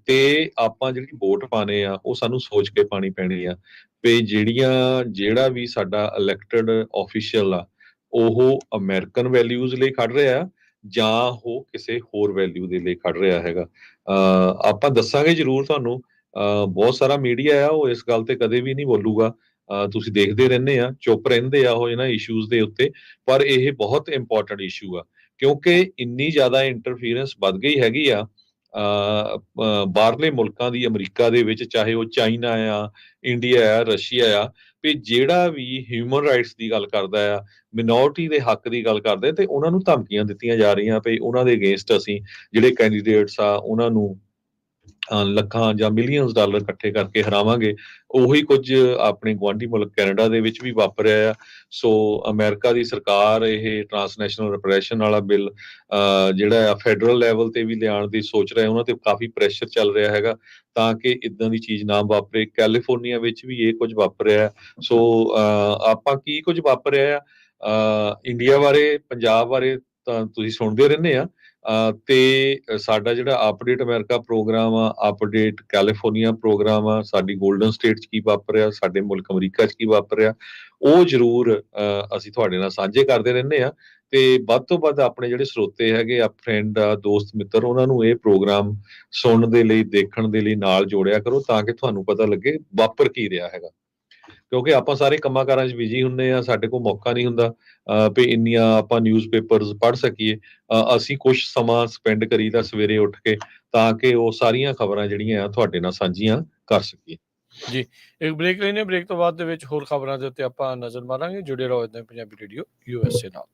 ਤੇ ਆਪਾਂ ਜਿਹੜੀ ਵੋਟ ਪਾਣੇ ਆ ਉਹ ਸਾਨੂੰ ਸੋਚ ਕੇ ਪਾਣੀ ਪੈਣੀ ਆ ਵੀ ਜਿਹੜਾ ਵੀ ਸਾਡਾ ਇਲੈਕਟਡ ਆਫੀਸ਼ੀਅਲ ਆ ਉਹ ਅਮਰੀਕਨ ਵੈਲਿਊਜ਼ ਲਈ ਖੜ ਰਿਹਾ ਜਾਂ ਉਹ ਕਿਸੇ ਹੋਰ ਵੈਲਿਊ ਦੇ ਲਈ ਖੜ ਰਿਹਾ ਹੈਗਾ। ਆਪਾਂ ਦੱਸਾਂਗੇ ਜ਼ਰੂਰ ਤੁਹਾਨੂੰ। ਬਹੁਤ ਸਾਰਾ ਮੀਡੀਆ ਆ ਉਹ ਇਸ ਗੱਲ ਤੇ ਕਦੇ ਵੀ ਨਹੀਂ ਬੋਲੂਗਾ। ਤੁਸੀਂ ਦੇਖਦੇ ਰਹਿੰਦੇ ਆ ਚੁੱਪ ਰਹਿੰਦੇ ਆ ਉਹ ਇਹਨਾਂ ਇਸ਼ੂਜ਼ ਦੇ ਉੱਤੇ। ਪਰ ਇਹ ਬਹੁਤ ਇੰਪੋਰਟੈਂਟ ਇਸ਼ੂ ਆ ਕਿਉਂਕਿ ਇੰਨੀ ਜ਼ਿਆਦਾ ਇੰਟਰਫੀਰੈਂਸ ਵੱਧ ਗਈ ਹੈਗੀ ਆ ਬਾਹਰਲੇ ਮੁਲਕਾਂ ਦੀ ਅਮਰੀਕਾ ਦੇ ਵਿੱਚ, ਚਾਹੇ ਉਹ ਚਾਈਨਾ ਆ, ਇੰਡੀਆ ਆ, ਰਸ਼ੀਆ ਆ, ਵੀ ਜਿਹੜਾ ਵੀ ਹਿਊਮਨ ਰਾਈਟਸ ਦੀ ਗੱਲ ਕਰਦਾ ਆ, ਮਿਨੋਰਟੀ ਦੇ ਹੱਕ ਦੀ ਗੱਲ ਕਰਦੇ ਤੇ ਉਹਨਾਂ ਨੂੰ ਧਮਕੀਆਂ ਦਿੱਤੀਆਂ ਜਾ ਰਹੀਆਂ ਵੀ ਉਹਨਾਂ ਦੇ ਅਗੇਂਸਟ ਅਸੀਂ ਜਿਹੜੇ ਕੈਂਡੀਡੇਟਸ ਆ ਉਹਨਾਂ ਨੂੰ ਲੱਖਾਂ ਜਾਂ ਮਿਲੀਅਨਸ ਡਾਲਰ ਇਕੱਠੇ ਕਰਕੇ ਹਰਾਵਾਂਗੇ। ਉਹੀ ਕੁਝ ਆਪਣੇ ਗੁਆਂਢੀ ਮੁਲਕ ਕੈਨੇਡਾ ਦੇ ਵਿੱਚ ਵੀ ਵਾਪਰਿਆ ਆ। ਸੋ ਅਮਰੀਕਾ ਦੀ ਸਰਕਾਰ ਇਹ ਟਰਾਂਸਨੈਸ਼ਨਲ ਰਿਪਰੈਸ਼ਨ ਵਾਲਾ ਬਿੱਲ ਜਿਹੜਾ ਆ ਫੈਡਰਲ ਲੈਵਲ ਤੇ ਵੀ ਲਿਆਉਣ ਦੀ ਸੋਚ ਰਿਹਾ। ਉਹਨਾਂ ਤੇ ਕਾਫੀ ਪ੍ਰੈਸ਼ਰ ਚੱਲ ਰਿਹਾ ਹੈਗਾ ਤਾਂ ਕਿ ਇਦਾਂ ਦੀ ਚੀਜ਼ ਨਾ ਵਾਪਰੇ। ਕੈਲੀਫੋਰਨੀਆ ਵਿੱਚ ਵੀ ਇਹ ਕੁਝ ਵਾਪਰਿਆ। ਸੋ ਆਪਾਂ ਕੀ ਕੁਝ ਵਾਪਰਿਆ ਆ ਇੰਡੀਆ ਬਾਰੇ, ਪੰਜਾਬ ਬਾਰੇ ਤਾਂ ਤੁਸੀਂ ਸੁਣਦੇ ਰਹਿੰਦੇ ਆ। ਤੇ ਸਾਡਾ ਜਿਹੜਾ ਅਪਡੇਟ ਅਮਰੀਕਾ ਪ੍ਰੋਗਰਾਮ ਆ, ਅਪਡੇਟ ਕੈਲੀਫੋਰਨੀਆ ਪ੍ਰੋਗਰਾਮ ਆ, ਸਾਡੀ ਗੋਲਡਨ ਸਟੇਟ 'ਚ ਕੀ ਵਾਪਰਿਆ, ਸਾਡੇ ਮੁਲਕ ਅਮਰੀਕਾ 'ਚ ਕੀ ਵਾਪਰਿਆ, ਉਹ ਜ਼ਰੂਰ ਅਸੀਂ ਤੁਹਾਡੇ ਨਾਲ ਸਾਂਝੇ ਕਰਦੇ ਰਹਿੰਦੇ ਆ। ਤੇ ਵੱਧ ਤੋਂ ਵੱਧ ਆਪਣੇ ਜਿਹੜੇ ਸਰੋਤੇ ਹੈਗੇ ਆ, ਫਰੈਂਡ ਆ, ਦੋਸਤ ਮਿੱਤਰ, ਉਹਨਾਂ ਨੂੰ ਇਹ ਪ੍ਰੋਗਰਾਮ ਸੁਣਨ ਦੇ ਲਈ, ਦੇਖਣ ਦੇ ਲਈ ਨਾਲ ਜੋੜਿਆ ਕਰੋ ਤਾਂ ਕਿ ਤੁਹਾਨੂੰ ਪਤਾ ਲੱਗੇ ਵਾਪਰ ਕੀ ਰਿਹਾ ਹੈਗਾ। ਕਿਉਂਕਿ ਆਪਾਂ ਸਾਰੇ ਕੰਮਾਂ ਕਾਰਾਂ 'ਚ ਬਿਜੀ ਹੁੰਦੇ ਆ, ਸਾਡੇ ਕੋਲ ਮੌਕਾ ਨਹੀਂ ਹੁੰਦਾ ਵੀ ਇੰਨੀਆਂ ਆਪਾਂ ਨਿਊਜ਼ਪੇਪਰਸ ਪੜ੍ਹ ਸਕੀਏ। ਅਸੀਂ ਕੁਛ ਸਮਾਂ ਸਪੈਂਡ ਕਰੀਦਾ ਸਵੇਰੇ ਉੱਠ ਕੇ ਤਾਂ ਕਿ ਉਹ ਸਾਰੀਆਂ ਖਬਰਾਂ ਜਿਹੜੀਆਂ ਆ ਤੁਹਾਡੇ ਨਾਲ ਸਾਂਝੀਆਂ ਕਰ ਸਕੀਏ। ਜੀ, ਇੱਕ ਬ੍ਰੇਕ ਲੈਣੇ, ਬ੍ਰੇਕ ਤੋਂ ਬਾਅਦ ਦੇ ਵਿੱਚ ਹੋਰ ਖਬਰਾਂ ਦੇ ਉੱਤੇ ਆਪਾਂ ਨਜ਼ਰ ਮਾਰਾਂਗੇ। ਜੁੜੇ ਰਹੋ ਇੱਦਾਂ ਪੰਜਾਬੀ ਰੇਡੀਓ USA ਨਾਲ।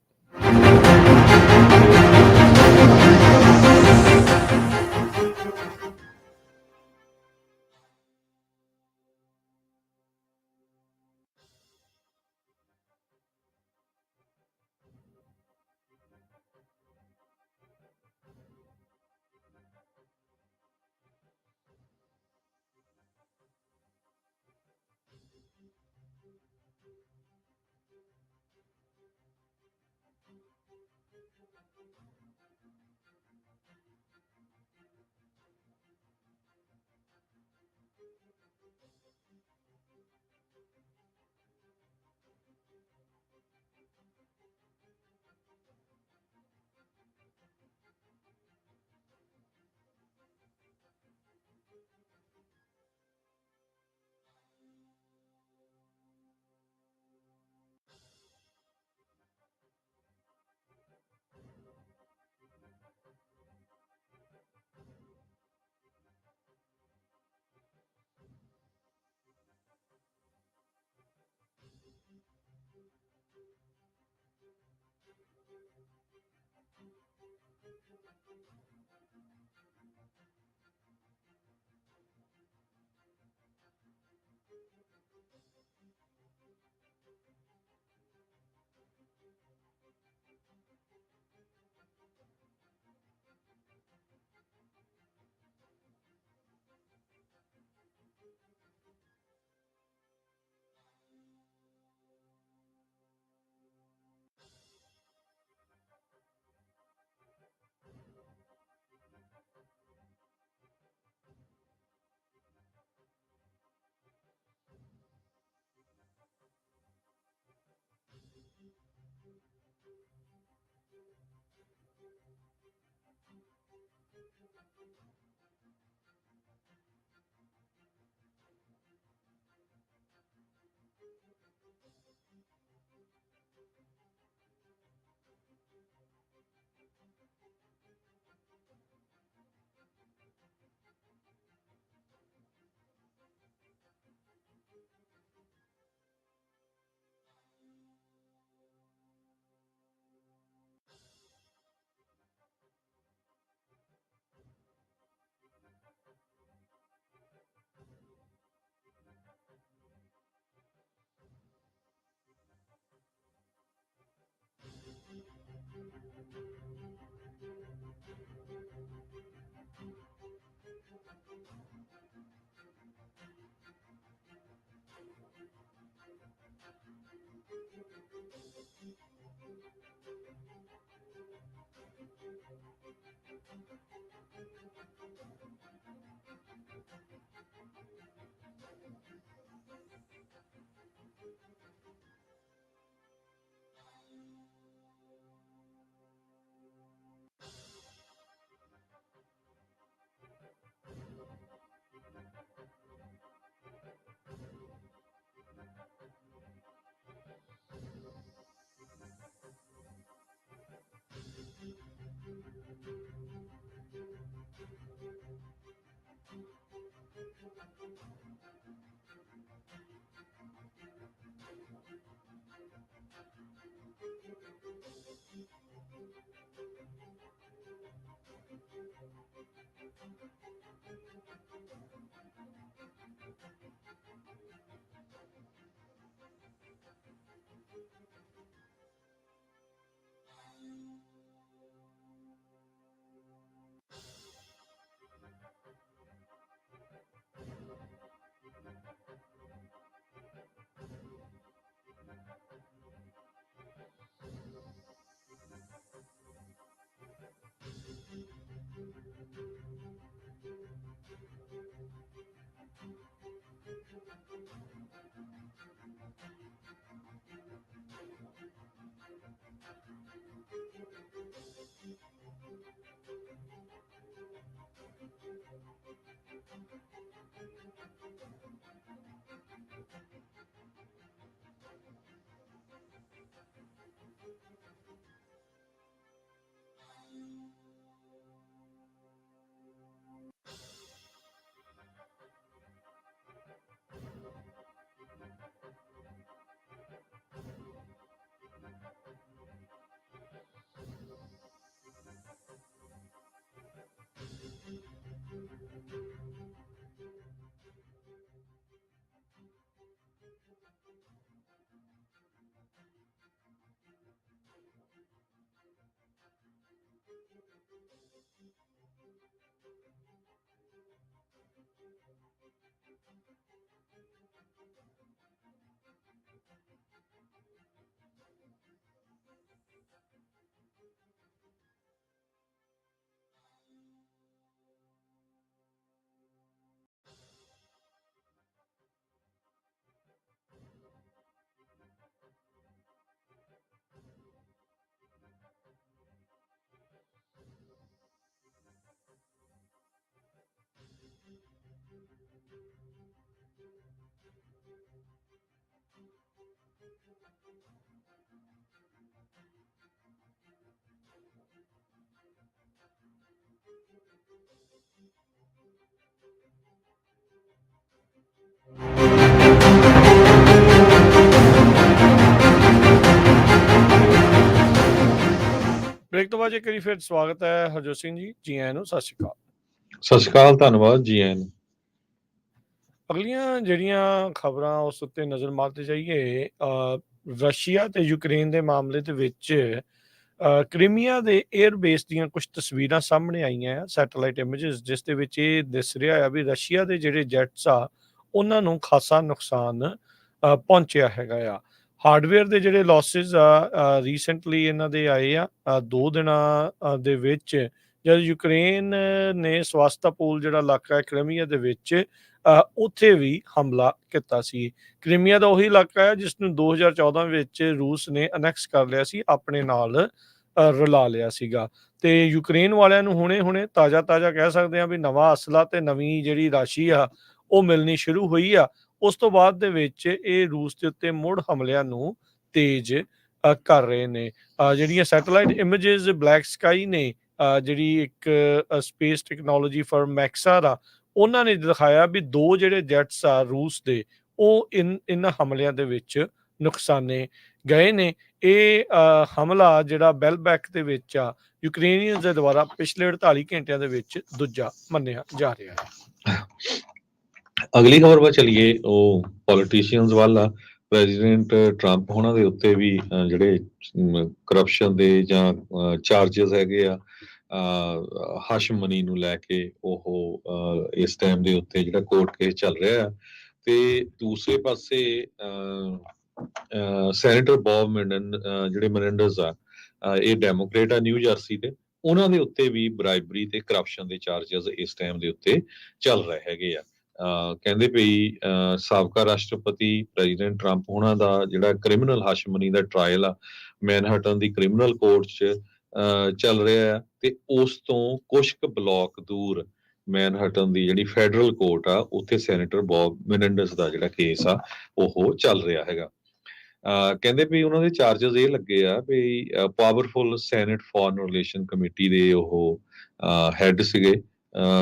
ਬ੍ਰੇਕ ਤੋਂ ਬਾਅਦ ਇੱਕ ਵਾਰੀ ਫਿਰ ਸਵਾਗਤ ਹੈ ਹਰਜੋਤ ਸਿੰਘ ਜੀ, ਜੀ ਆਇਆਂ ਨੂੰ, ਸਤਿ ਸ਼੍ਰੀ ਅਕਾਲ। ਸਤਿ ਸ਼੍ਰੀ ਅਕਾਲ, ਧੰਨਵਾਦ ਜੀ ਆਇਆਂ ਨੂੰ। ਅਗਲੀਆਂ ਜਿਹੜੀਆਂ ਖਬਰਾਂ ਉਸ ਉੱਤੇ ਨਜ਼ਰ ਮਾਰਦੇ ਜਾਈਏ, ਰਸ਼ੀਆ ਤੇ ਯੂਕਰੇਨ ਦੇ ਮਾਮਲੇ ਦੇ ਵਿੱਚ ਕ੍ਰੀਮੀਆ ਦੇ 에ਅਰ ਬੇਸ ਦੀਆਂ ਕੁਝ ਤਸਵੀਰਾਂ ਸਾਹਮਣੇ ਆਈਆਂ ਆ, ਸੈਟੇਲਾਈਟ ਇਮੇजेस, ਜਿਸ ਦੇ ਵਿੱਚ ਇਹ ਦਿਸ ਰਿਹਾ ਆ ਵੀ ਰਸ਼ੀਆ ਦੇ ਜਿਹੜੇ ਜੈਟਸ ਆ ਉਹਨਾਂ ਨੂੰ ਖਾਸਾ ਨੁਕਸਾਨ ਪਹੁੰਚਿਆ ਹੈਗਾ ਆ। ਹਾਰਡਵੇਅਰ ਦੇ ਜਿਹੜੇ ਲਾਸਿਸ ਆ ਰੀਸੈਂਟਲੀ ਇਹਨਾਂ ਦੇ ਆਏ ਆ 2 ਦਿਨਾਂ ਦੇ ਵਿੱਚ, ਜਦ ਯੂਕਰੇਨ ਨੇ ਸਵਾਸਤਾਪੋਲ ਜਿਹੜਾ ਇਲਾਕਾ ਹੈ ਕ੍ਰੀਮੀਆ ਦੇ ਵਿੱਚ, ਉੱਥੇ ਵੀ ਹਮਲਾ ਕੀਤਾ ਸੀ। ਕ੍ਰੀਮੀਆ ਦਾ ਉਹੀ ਇਲਾਕਾ ਹੈ ਜਿਸ ਨੂੰ 2014 ਵਿੱਚ ਰੂਸ ਨੇ ਅਨੈਕਸ ਕਰ ਲਿਆ ਸੀ, ਆਪਣੇ ਨਾਲ ਰਲਾ ਲਿਆ ਸੀਗਾ। ਤੇ ਯੂਕਰੇਨ ਵਾਲਿਆਂ ਨੂੰ ਹੁਣੇ ਤਾਜ਼ਾ ਕਹਿ ਸਕਦੇ ਆ ਵੀ ਨਵਾਂ ਅਸਲਾ ਤੇ ਨਵੀਂ ਜਿਹੜੀ ਰਾਸ਼ੀ ਆ ਉਹ ਮਿਲਣੀ ਸ਼ੁਰੂ ਹੋਈ ਆ। ਉਸ ਤੋਂ ਬਾਅਦ ਦੇ ਵਿੱਚ ਇਹ ਰੂਸ ਦੇ ਉੱਤੇ ਮੁੜ ਹਮਲਿਆਂ ਨੂੰ ਤੇਜ਼ ਕਰ ਰਹੇ ਨੇ। ਜਿਹੜੀਆਂ ਸੈਟੇਲਾਈਟ ਇਮੇजेस ਬਲੈਕ ਸਕਾਈ ਨੇ, ਜਿਹੜੀ ਇੱਕ ਸਪੇਸ ਟੈਕਨੋਲੋਜੀ ਫਰਮ ਮੈਕਸਾਰ ਆ, ਉਹਨਾਂ ਨੇ ਦਿਖਾਇਆ ਵੀ 2 ਜਿਹੜੇ ਜੈਟਸ ਆ ਰੂਸ ਦੇ, ਉਹ ਇਹਨਾਂ ਹਮਲਿਆਂ ਦੇ ਵਿੱਚ ਨੁਕਸਾਨੇ ਗਏ ਨੇ। ਇਹ ਹਮਲਾ ਜਿਹੜਾ ਬੈਲਬੈਕ ਦੇ ਵਿੱਚ ਆ, ਯੂਕਰੇਨੀਅਨਸ ਦੇ ਦੁਆਰਾ ਪਿਛਲੇ 48 ਘੰਟਿਆਂ ਦੇ ਵਿੱਚ ਦੂਜਾ ਮੰਨਿਆ ਜਾ ਰਿਹਾ ਹੈ। ਅਗਲੀ ਖਬਰ ਵੱਲ ਚਲੀਏ, ਉਹ ਪੋਲੀਟੀਸ਼ੀਅਨਸ ਵੱਲ ਆ। ਪ੍ਰੈਜ਼ੀਡੈਂਟ ਟਰੰਪ ਹੋਣਾ ਦੇ ਉੱਤੇ ਵੀ ਜਿਹੜੇ ਕਰਪਸ਼ਨ ਦੇ ਜਾਂ ਚਾਰजेस ਹੈਗੇ ਆ ਹਾਸ਼ਮ ਮਨੀ ਨੂੰ ਲੈ ਕੇ ਉਹ ਇਸ ਟਾਈਮ ਦੇ ਉੱਤੇ ਜਿਹੜਾ ਕੋਰਟ ਕੇਸ ਚੱਲ ਰਿਹਾ ਆ ਤੇ ਦੂਸਰੇ ਪਾਸੇ ਸੈਨੇਟਰ ਬੌਬ ਜਿਹੜੇ ਮਰਿੰਡਰਸ ਆ ਇਹ ਡੈਮੋਕ੍ਰੇਟ ਆ ਨਿਊ ਜਰਸੀ ਦੇ, ਉਹਨਾਂ ਦੇ ਉੱਤੇ ਵੀ ਬਰਾਈਬਰੀ ਤੇ ਕਰਪਸ਼ਨ ਦੇ ਚਾਰजेस ਇਸ ਟਾਈਮ ਦੇ ਉੱਤੇ ਚੱਲ ਰਹੇ ਹੈਗੇ ਆ। ਕਹਿੰਦੇ ਵੀ ਸਾਬਕਾ ਰਾਸ਼ਟਰਪਤੀ ਪ੍ਰੈਜ਼ੀਡੈਂਟ ਟਰੰਪ ਉਹਨਾਂ ਦਾ ਜਿਹੜਾ ਕ੍ਰਿਮੀਨਲ ਹਾਸ਼ਮਨੀ ਦਾ ਟ੍ਰਾਇਲ ਆ ਮੈਨਹਟਨ ਦੀ ਕ੍ਰਿਮੀਨਲ ਕੋਰਟ 'ਚ ਚੱਲ ਰਿਹਾ ਆ ਤੇ ਉਸ ਤੋਂ ਕੁਝ ਕੁ ਬਲਾਕ ਦੂਰ ਮੈਨਹਟਨ ਦੀ ਜਿਹੜੀ ਫੈਡਰਲ ਕੋਰਟ ਆ ਉੱਥੇ ਸੈਨੇਟਰ ਬੌਬ ਮੈਨੇਂਡਸ ਦਾ ਜਿਹੜਾ ਕੇਸ ਆ ਉਹ ਚੱਲ ਰਿਹਾ ਹੈਗਾ। ਕਹਿੰਦੇ ਵੀ ਉਹਨਾਂ ਦੇ ਚਾਰजेस ਇਹ ਲੱਗੇ ਆ ਵੀ powerful Senate foreign relation committee ਦੇ ਉਹ ਹੈਡ ਸੀਗੇ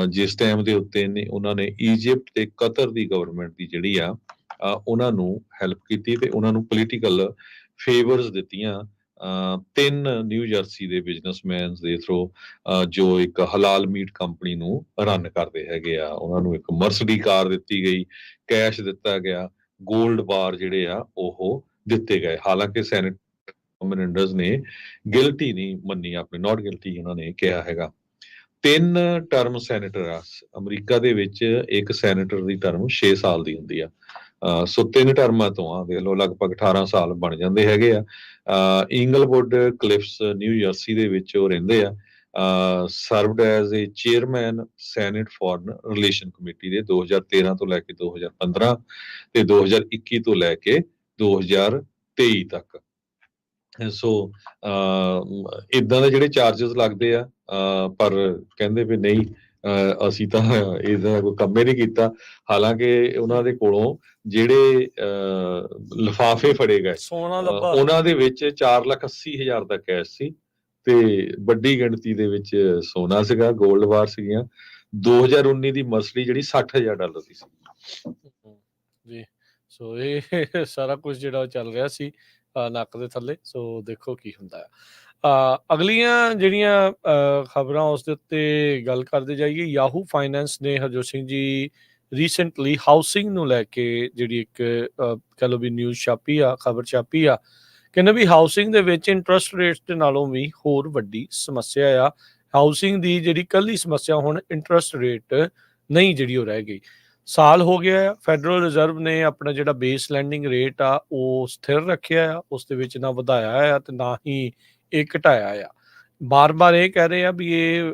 ਜਿਸ ਟਾਈਮ ਦੇ ਉੱਤੇ ਉਹਨਾਂ ਨੇ ਈਜਿਪਟ ਤੇ ਕਤਰ ਦੀ ਗਵਰਨਮੈਂਟ ਦੀ ਜਿਹੜੀ ਆ ਉਹਨਾਂ ਨੂੰ ਹੈਲਪ ਕੀਤੀ ਤੇ ਉਹਨਾਂ ਨੂੰ ਪੋਲੀਟੀਕਲ ਫੇਵਰਸ ਦਿੱਤੀਆਂ। ਤਿੰਨ ਨਿਊ ਜਰਸੀ ਦੇ ਬਿਜ਼ਨਸਮੈਨ ਦੇ ਥਰੂ ਜੋ ਇੱਕ ਹਲਾਲ ਮੀਟ ਕੰਪਨੀ ਨੂੰ ਰਨ ਕਰਦੇ ਹੈਗੇ ਆ, ਉਹਨਾਂ ਨੂੰ ਇੱਕ ਮਰਸਡੀ ਕਾਰ ਦਿੱਤੀ ਗਈ, ਕੈਸ਼ ਦਿੱਤਾ ਗਿਆ, ਗੋਲਡ ਬਾਰ ਜਿਹੜੇ ਆ ਉਹ ਦਿੱਤੇ ਗਏ। ਹਾਲਾਂਕਿ ਸੈਨੇਟ ਮੈਨੇਂਡਸ ਨੇ ਗਿਲਟੀ ਨਹੀਂ ਮੰਨੀ, ਆਪਣੇ ਨਾਟ ਗਿਲਟੀ ਉਹਨਾਂ ਨੇ ਕਿਹਾ ਹੈਗਾ। 3 ਟਰਮ ਸੈਨੇਟਰ ਆ ਅਮਰੀਕਾ ਦੇ ਵਿੱਚ, ਇੱਕ ਸੈਨੇਟਰ ਦੀ ਟਰਮ 6 ਸਾਲ ਦੀ ਹੁੰਦੀ ਆ। ਸੋ 3 ਟਰਮਾਂ ਤੋਂ ਆ ਦੇਖ ਲਓ ਲਗਭਗ 18 ਸਾਲ ਬਣ ਜਾਂਦੇ ਹੈਗੇ ਆ। ਇੰਗਲਵੁੱਡ ਕਲਿਫਸ ਨਿਊ ਜਰਸੀ ਦੇ ਵਿੱਚ ਉਹ ਰਹਿੰਦੇ ਆ। Served as a chairman senate foreign relation committee ਦੇ 2013 ਤੋਂ ਲੈ ਕੇ 2015 ਤੇ 2021 ਤੋਂ ਲੈ ਕੇ 2023 ਤੱਕ। ਸੋ ਇਦਾਂ ਦੇ ਜਿਹੜੇ ਚਾਰजेस ਲੱਗਦੇ ਆ ਪਰ ਕਹਿੰਦੇ ਵੀ ਨਹੀਂ ਅਸੀਂ ਤਾਂ ਇਹਦਾ ਕੋਈ ਕੰਮ ਹੀ ਨਹੀਂ ਕੀਤਾ। ਹਾਲਾਂਕਿ ਉਹਨਾਂ ਦੇ ਕੋਲੋਂ ਜਿਹੜੇ ਲਿਫਾਫੇ ਫੜੇ ਗਏ ਸੋਨਾ ਲੱਭਾ ਉਹਨਾਂ ਦੇ ਵਿੱਚ 4,80,000 ਦਾ ਕੈਸ਼ ਸੀ ਤੇ ਵੱਡੀ ਗਿਣਤੀ ਦੇ ਵਿੱਚ ਸੋਨਾ ਸੀਗਾ, ਗੋਲਡ ਬਾਰ ਸੀਗੀਆਂ। 2019 ਦੀ ਮਰਸਡੀ ਜਿਹੜੀ $60,000 ਦੀ ਸੀ। ਜੀ ਸੋ ਇਹ ਸਾਰਾ ਕੁਝ ਜਿਹੜਾ ਉਹ ਚੱਲ ਰਿਹਾ ਸੀ ਨੱਕ ਦੇ ਥੱਲੇ। ਸੋ ਦੇਖੋ ਕੀ ਹੁੰਦਾ ਹੈ। ਅਗਲੀਆਂ ਜਿਹੜੀਆਂ ਖਬਰਾਂ ਉਸ ਦੇ ਉੱਤੇ ਗੱਲ ਕਰਦੇ ਜਾਈਏ। ਯਾਹੂ ਫਾਈਨੈਂਸ ਨੇ ਹਰਜੋਤ ਸਿੰਘ ਜੀ ਰੀਸੈਂਟਲੀ ਹਾਊਸਿੰਗ ਨੂੰ ਲੈ ਕੇ ਜਿਹੜੀ ਇੱਕ ਕਹਿ ਲਓ ਵੀ ਨਿਊਜ਼ ਛਾਪੀ ਆ, ਖਬਰ ਛਾਪੀ ਆ। ਕਹਿੰਦੇ ਵੀ ਹਾਊਸਿੰਗ ਦੇ ਵਿੱਚ ਇੰਟਰਸਟ ਰੇਟਸ ਦੇ ਨਾਲੋਂ ਵੀ ਹੋਰ ਵੱਡੀ ਸਮੱਸਿਆ ਆ। ਹਾਊਸਿੰਗ ਦੀ ਜਿਹੜੀ ਇਕੱਲੀ ਸਮੱਸਿਆ ਹੁਣ ਇੰਟਰਸਟ ਰੇਟ ਨਹੀਂ ਜਿਹੜੀ ਉਹ ਰਹਿ ਗਈ। ਸਾਲ ਹੋ ਗਿਆ, ਫੈਡਰਲ ਰਿਜ਼ਰਵ ਨੇ ਆਪਣਾ ਜਿਹੜਾ ਬੇਸ ਲੈਂਡਿੰਗ ਰੇਟ ਆ ਉਹ ਸਥਿਰ ਰੱਖਿਆ ਆ, ਉਸ ਦੇ ਵਿੱਚ ਨਾ ਵਧਾਇਆ ਆ ਤੇ ਨਾ ਹੀ ਇਹ ਘਟਾਇਆ ਆ। ਬਾਰ-ਬਾਰ ਇਹ ਕਹਿ ਰਹੇ ਆ ਵੀ ਇਹ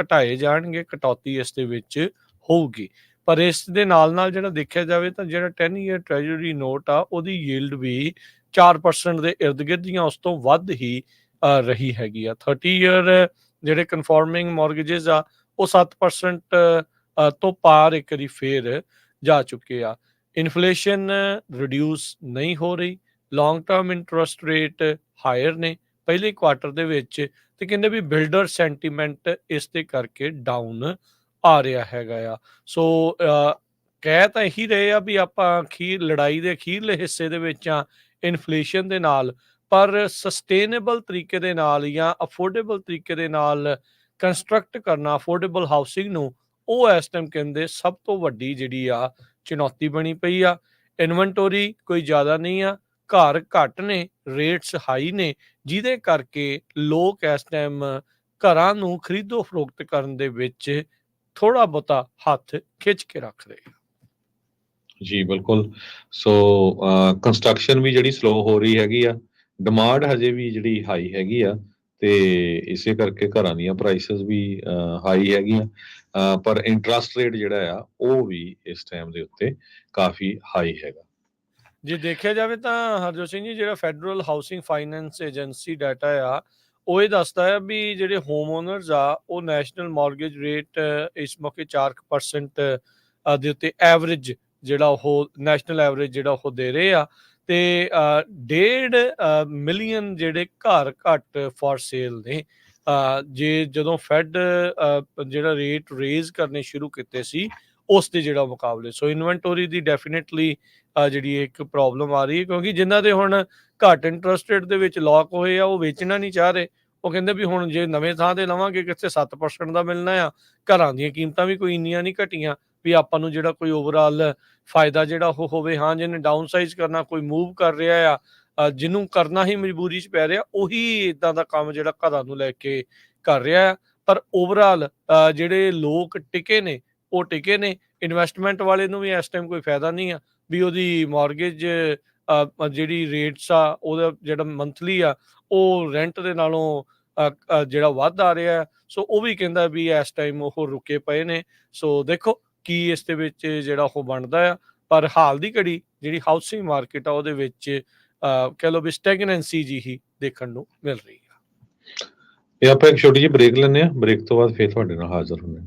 ਘਟਾਏ ਜਾਣਗੇ, ਕਟੌਤੀ ਇਸ ਦੇ ਵਿੱਚ ਹੋਊਗੀ। ਪਰ ਇਸ ਦੇ ਨਾਲ-ਨਾਲ ਜਿਹੜਾ ਦੇਖਿਆ ਜਾਵੇ ਤਾਂ ਜਿਹੜਾ 10 ਈਅਰ ਟ੍ਰੈਜਰੀ ਨੋਟ ਆ ਉਹਦੀ ਯੀਲਡ ਵੀ 4% ਦੇ ਇਰਦ-ਗਿਰਦ ਜਾਂ ਉਸ ਤੋਂ ਵੱਧ ਹੀ ਰਹੀ ਹੈਗੀ ਆ। 30 ਈਅਰ ਜਿਹੜੇ ਕਨਫੋਰਮਿੰਗ ਮੌਰਗੇजेस ਆ ਉਹ 7% ਤੋਂ ਪਾਰ ਇੱਕ ਵਾਰੀ ਫੇਰ ਜਾ ਚੁੱਕੇ ਆ। ਇਨਫਲੇਸ਼ਨ ਰਿਡਿਊਸ ਨਹੀਂ ਹੋ ਰਹੀ, long term interest rate higher ਨੇ ਪਹਿਲੇ ਕੁਆਟਰ ਦੇ ਵਿੱਚ ਤੇ ਕਹਿੰਦੇ ਵੀ ਬਿਲਡਰ ਸੈਂਟੀਮੈਂਟ ਇਸ ਦੇ ਕਰਕੇ ਡਾਊਨ ਆ ਰਿਹਾ ਹੈਗਾ ਆ। ਸੋ ਕਹਿ ਤਾਂ ਇਹੀ ਰਹੇ ਆ ਵੀ ਆਪਾਂ ਲੜਾਈ ਦੇ ਅਖੀਰਲੇ ਹਿੱਸੇ ਦੇ ਵਿੱਚ ਆ ਇਨਫਲੇਸ਼ਨ ਦੇ ਨਾਲ, ਪਰ ਸਸਟੇਨੇਬਲ ਤਰੀਕੇ ਦੇ ਨਾਲ ਜਾਂ ਅਫੋਰਡੇਬਲ ਤਰੀਕੇ ਦੇ ਨਾਲ ਕੰਸਟਰਕਟ ਕਰਨਾ ਅਫੋਰਡੇਬਲ ਹਾਊਸਿੰਗ ਨੂੰ, ਉਹ ਇਸ ਟਾਈਮ ਕਹਿੰਦੇ ਸਭ ਤੋਂ ਵੱਡੀ ਜਿਹੜੀ ਆ ਚੁਣੌਤੀ ਬਣੀ ਪਈ ਆ। ਇਨਵੈਂਟੋਰੀ ਕੋਈ ਜ਼ਿਆਦਾ ਨਹੀਂ ਆ, ਘਰ ਘੱਟ ਨੇ, ਰੇਟਸ ਹਾਈ ਨੇ, ਜਿਹਦੇ ਕਰਕੇ ਲੋਕ ਇਸ ਟਾਈਮ ਘਰਾਂ ਨੂੰ ਖਰੀਦੋ ਫਰੋਖਤ ਕਰਨ ਦੇ ਵਿੱਚ ਥੋੜਾ ਬਹੁਤਾ ਹੱਥ ਖਿੱਚ ਕੇ ਰੱਖ ਰਹੇ ਆ। ਜੀ ਬਿਲਕੁਲ। ਸੋ ਕੰਸਟਰਕਸ਼ਨ ਵੀ ਜਿਹੜੀ ਸਲੋ ਹੋ ਰਹੀ ਹੈਗੀ ਆ, ਡਿਮਾਂਡ ਹਜੇ ਵੀ ਜਿਹੜੀ ਹਾਈ ਹੈਗੀ ਆ ਤੇ ਇਸੇ ਕਰਕੇ ਘਰਾਂ ਦੀਆਂ ਪ੍ਰਾਈਸਸ ਵੀ ਹਾਈ ਹੈਗੀਆਂ। ਪਰ ਇੰਟਰਸਟ ਰੇਟ ਜਿਹੜਾ ਆ ਉਹ ਵੀ ਇਸ ਟਾਈਮ ਦੇ ਉੱਤੇ ਕਾਫੀ ਹਾਈ ਹੈਗਾ। ਜੇ ਦੇਖਿਆ ਜਾਵੇ ਤਾਂ ਹਰਜੋਤ ਸਿੰਘ ਜੀ ਜਿਹੜਾ federal housing finance agency data ਆ ਉਹ ਇਹ ਦੱਸਦਾ ਹੈ ਵੀ ਜਿਹੜੇ ਹੋਮ ਓਨਰਸ ਆ ਉਹ ਨੈਸ਼ਨਲ ਮਾਰਗੇਜ ਰੇਟ ਇਸ ਮੌਕੇ 4% ਦੇ ਉੱਤੇ ਐਵਰੇਜ ਜਿਹੜਾ ਉਹ ਨੈਸ਼ਨਲ ਐਵਰੇਜ ਜਿਹੜਾ ਉਹ ਦੇ ਰਹੇ ਆ ਤੇ 1.5 ਮਿਲੀਅਨ ਜਿਹੜੇ ਘਰ ਘੱਟ ਫॉर ਸੇਲ ਨੇ। ਜੇ ਜਦੋਂ ਫੈਡ ਜਿਹੜਾ ਰੇਟ ਰੇਜ਼ ਕਰਨੇ ਸ਼ੁਰੂ ਕੀਤੇ ਸੀ ਉਸ ਦੇ ਜਿਹੜਾ ਮੁਕਾਬਲੇ, ਸੋ ਇਨਵੈਂਟੋਰੀ ਦੀ ਡੈਫੀਨੇਟਲੀ ਜਿਹੜੀ ਇੱਕ ਪ੍ਰੋਬਲਮ ਆ ਰਹੀ ਹੈ ਕਿਉਂਕਿ ਜਿਨ੍ਹਾਂ ਦੇ ਹੁਣ ਘੱਟ ਇੰਟਰਸਟ ਰੇਟ ਦੇ ਵਿੱਚ ਲੌਕ ਹੋਏ ਆ ਉਹ ਵੇਚਣਾ ਨਹੀਂ ਚਾਹ ਰਹੇ। ਉਹ ਕਹਿੰਦੇ ਵੀ ਹੁਣ ਜੇ ਨਵੇਂ ਥਾਂ ਤੇ ਲਵਾਂਗੇ ਕਿੱਥੇ 7% ਦਾ ਮਿਲਣਾ ਆ, ਘਰਾਂ ਦੀਆਂ ਕੀਮਤਾਂ ਵੀ ਕੋਈ ਇੰਨੀਆਂ ਨਹੀਂ ਘਟੀਆਂ ਵੀ ਆਪਾਂ ਨੂੰ ਜਿਹੜਾ ਕੋਈ ਓਵਰਆਲ ਫਾਇਦਾ ਜਿਹੜਾ ਉਹ ਹੋਵੇ। ਹਾਂ, ਜਿਹਨੇ ਡਾਊਨਸਾਈਜ਼ ਕਰਨਾ, ਕੋਈ ਮੂਵ ਕਰ ਰਿਹਾ ਆ, ਜਿਹਨੂੰ ਕਰਨਾ ਹੀ ਮਜਬੂਰੀ 'ਚ ਪੈ ਰਿਹਾ, ਉਹੀ ਇੱਦਾਂ ਦਾ ਕੰਮ ਜਿਹੜਾ ਘਰਾਂ ਨੂੰ ਲੈ ਕੇ ਕਰ ਰਿਹਾ ਆ। ਪਰ ਓਵਰਆਲ ਜਿਹੜੇ ਲੋਕ ਟਿਕੇ ਨੇ, ਉਹ ਟਿਕੇ ਨੇ। ਇਨਵੈਸਟਮੈਂਟ ਵਾਲੇ ਨੂੰ ਵੀ ਇਸ ਟਾਈਮ ਕੋਈ ਫਾਇਦਾ ਨਹੀਂ ਆ ਵੀ ਉਹਦੀ ਮੌਰਗੇਜ ਜਿਹੜੀ ਰੇਟਸ ਆ, ਉਹਦਾ ਜਿਹੜਾ ਮੰਥਲੀ ਆ, ਉਹ ਰੈਂਟ ਦੇ ਨਾਲੋਂ ਜਿਹੜਾ ਵੱਧ ਆ ਰਿਹਾ। ਸੋ ਉਹ ਵੀ ਕਹਿੰਦਾ ਵੀ ਇਸ ਟਾਈਮ ਉਹ ਰੁਕੇ ਪਏ ਨੇ। ਸੋ ਦੇਖੋ ਕੀ ਇਸ ਦੇ ਵਿੱਚ ਜਿਹੜਾ ਉਹ ਬਣਦਾ ਆ। ਪਰ ਹਾਲ ਦੀ ਘੜੀ ਜਿਹੜੀ ਹਾਊਸਿੰਗ ਮਾਰਕੀਟ ਆ, ਉਹਦੇ ਵਿੱਚ ਕਹਿ ਲਓ ਵੀ ਸਟੈਗਨੈਂਸੀ ਜਿਹੀ ਹੀ ਦੇਖਣ ਨੂੰ ਮਿਲ ਰਹੀ ਆ। ਇਹ ਆਪਾਂ ਇੱਕ ਛੋਟੀ ਜਿਹੀ ਬ੍ਰੇਕ ਲੈਂਦੇ ਹਾਂ, ਬ੍ਰੇਕ ਤੋਂ ਬਾਅਦ ਫਿਰ ਤੁਹਾਡੇ ਨਾਲ ਹਾਜ਼ਰ ਹੁੰਦੇ ਹਾਂ।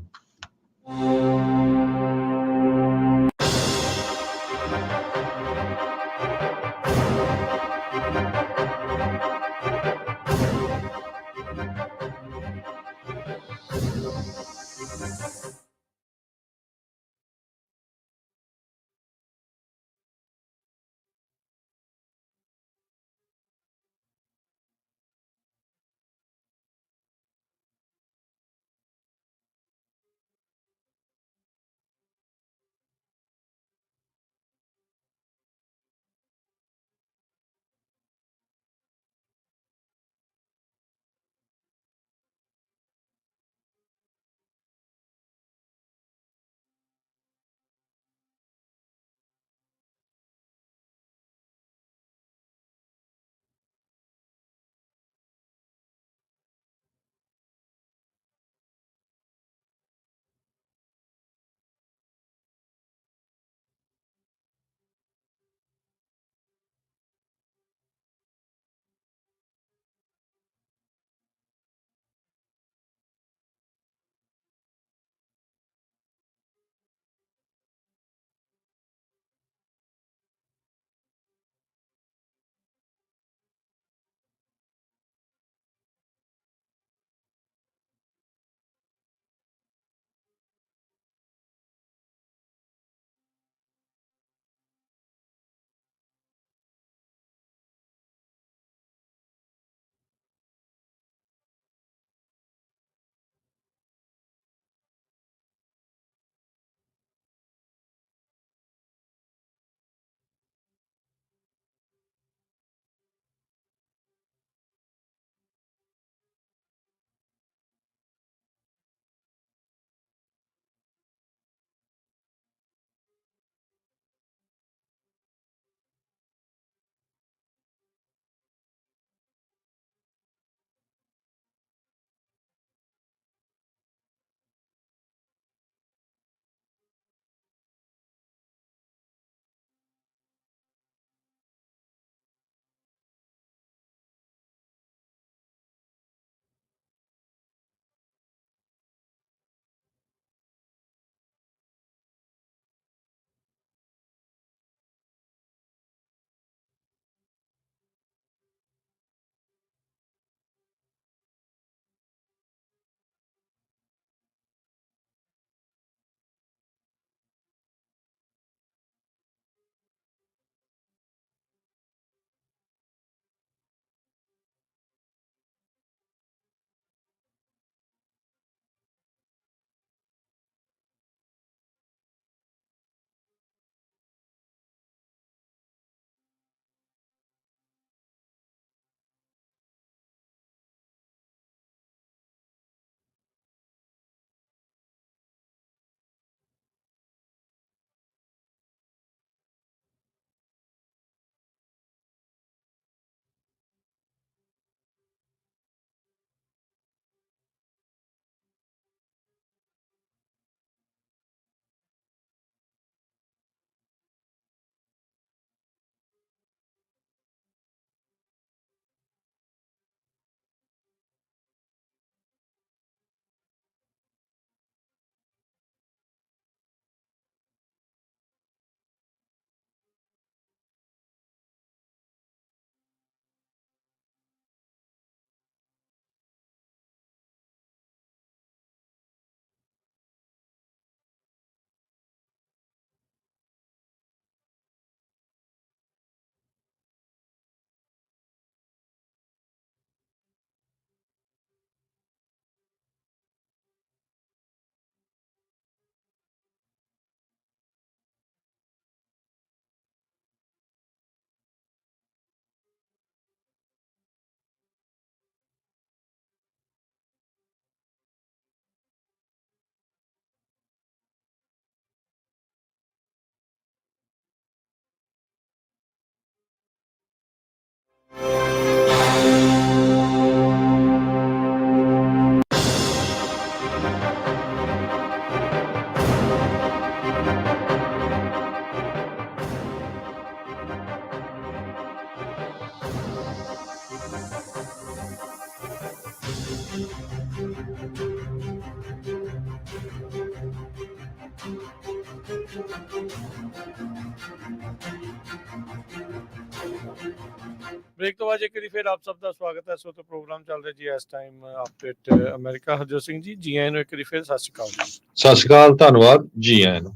ਬ੍ਰੇਕ ਤੋਂ ਬਾਅਦ ਇੱਕ ਵਾਰੀ ਫਿਰ ਆਪ ਸਭ ਦਾ ਸਵਾਗਤ ਹੈ। ਇਸ ਵਕਤ ਪ੍ਰੋਗਰਾਮ ਚੱਲ ਰਿਹਾ ਜੀ ਇਸ time update America. Harjot Singh ji, ਜੀ ਆਇਆਂ ਨੂੰ ਇੱਕ ਵਾਰੀ ਫਿਰ ਸਤਿ ਸ਼੍ਰੀ ਅਕਾਲ ਜੀ। ਸਤਿ ਸ਼੍ਰੀ ਅਕਾਲ, ਧੰਨਵਾਦ, ਜੀ ਆਇਆਂ ਨੂੰ।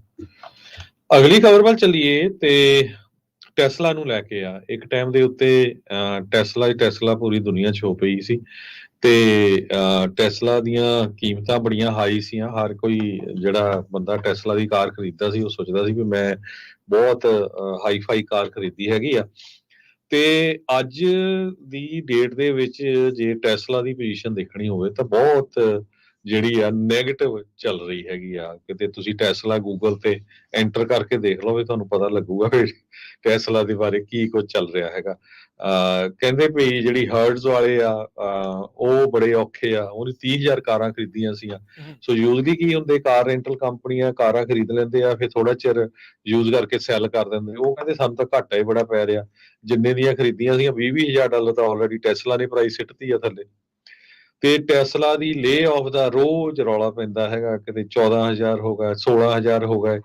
ਅਗਲੀ ਖਬਰ ਵੱਲ ਚੱਲੀਏ ਤੇ ਟੈਸਲਾ ਨੂੰ ਲੈ ਕੇ ਆ। ਇੱਕ ਟਾਈਮ ਦੇ ਉੱਤੇ ਟੈਸਲਾ ਪੂਰੀ ਦੁਨੀਆ 'ਚ ਹੋ ਪਈ ਸੀ ਤੇ ਟੈਸਲਾ ਦੀਆਂ ਕੀਮਤਾਂ ਬੜੀਆਂ ਹਾਈ ਸੀਆਂ। ਹਰ ਕੋਈ ਜਿਹੜਾ ਬੰਦਾ ਟੈਸਲਾ ਦੀ ਕਾਰ ਖਰੀਦਦਾ ਸੀ ਉਹ ਸੋਚਦਾ ਸੀ ਵੀ ਮੈਂ ਬਹੁਤ ਹਾਈ ਫਾਈ ਕਾਰ ਖਰੀਦੀ ਹੈਗੀ ਆ। ਤੇ ਅੱਜ ਦੀ ਡੇਟ ਦੇ ਵਿੱਚ ਜੇ ਟੈਸਲਾ ਦੀ ਪੋਜੀਸ਼ਨ ਦੇਖਣੀ ਹੋਵੇ ਤਾਂ ਬਹੁਤ ਜਿਹੜੀ ਆ ਨੈਗੇਟਿਵ ਚੱਲ ਰਹੀ ਹੈਗੀ ਆ। ਕਿਤੇ ਤੁਸੀਂ ਟੈਸਲਾ ਗੂਗਲ ਤੇ ਐਂਟਰ ਕਰਕੇ ਦੇਖ ਲਓ ਵੀ ਤੁਹਾਨੂੰ ਪਤਾ ਲੱਗੂਗਾ ਵੀ ਟੈਸਲਾ ਦੇ ਬਾਰੇ ਕੀ ਕੁਝ ਚੱਲ ਰਿਹਾ ਹੈਗਾ। ਕਹਿੰਦੇ ਵੀ ਜਿਹੜੀ ਹਰਟਜ਼ ਵਾਲੇ ਆ ਉਹ ਬੜੇ ਔਖੇ ਆ। ਉਹਨੇ 30,000 ਕਾਰਾਂ ਖਰੀਦੀਆਂ ਸੀਗੀਆਂ। ਸੋ ਯੂਜ਼ਲੀ ਕੀ ਹੁੰਦੇ, ਕਾਰ ਰੈਂਟਲ ਕੰਪਨੀਆਂ ਕਾਰਾਂ ਖਰੀਦ ਲੈਂਦੇ ਆ, ਫਿਰ ਥੋੜਾ ਚਿਰ ਯੂਜ਼ ਕਰਕੇ ਸੈੱਲ ਕਰ ਦਿੰਦੇ। ਉਹ ਕਹਿੰਦੇ ਸਾਨੂੰ ਤਾਂ ਘਾਟਾ ਹੀ ਬੜਾ ਪੈ ਰਿਹਾ। ਜਿੰਨੇ ਦੀਆਂ ਖਰੀਦੀਆਂ ਸੀਗੀਆਂ $20,000 ਤਾਂ ਆਲਰੇਡੀ ਟੈਸਲਾ ਨੇ ਪ੍ਰਾਈਸ ਸਿੱਟਤੀ ਆ ਥੱਲੇ। ਤੇ ਟੈਸਲਾ ਦੀ ਲੇ ਆਫ ਦਾ ਰੋਜ਼ ਰੌਲਾ ਪੈਂਦਾ ਹੈਗਾ। ਕਿਤੇ 14,000 ਹੋ ਗਏ, 16,000 ਹੋ ਗਏ।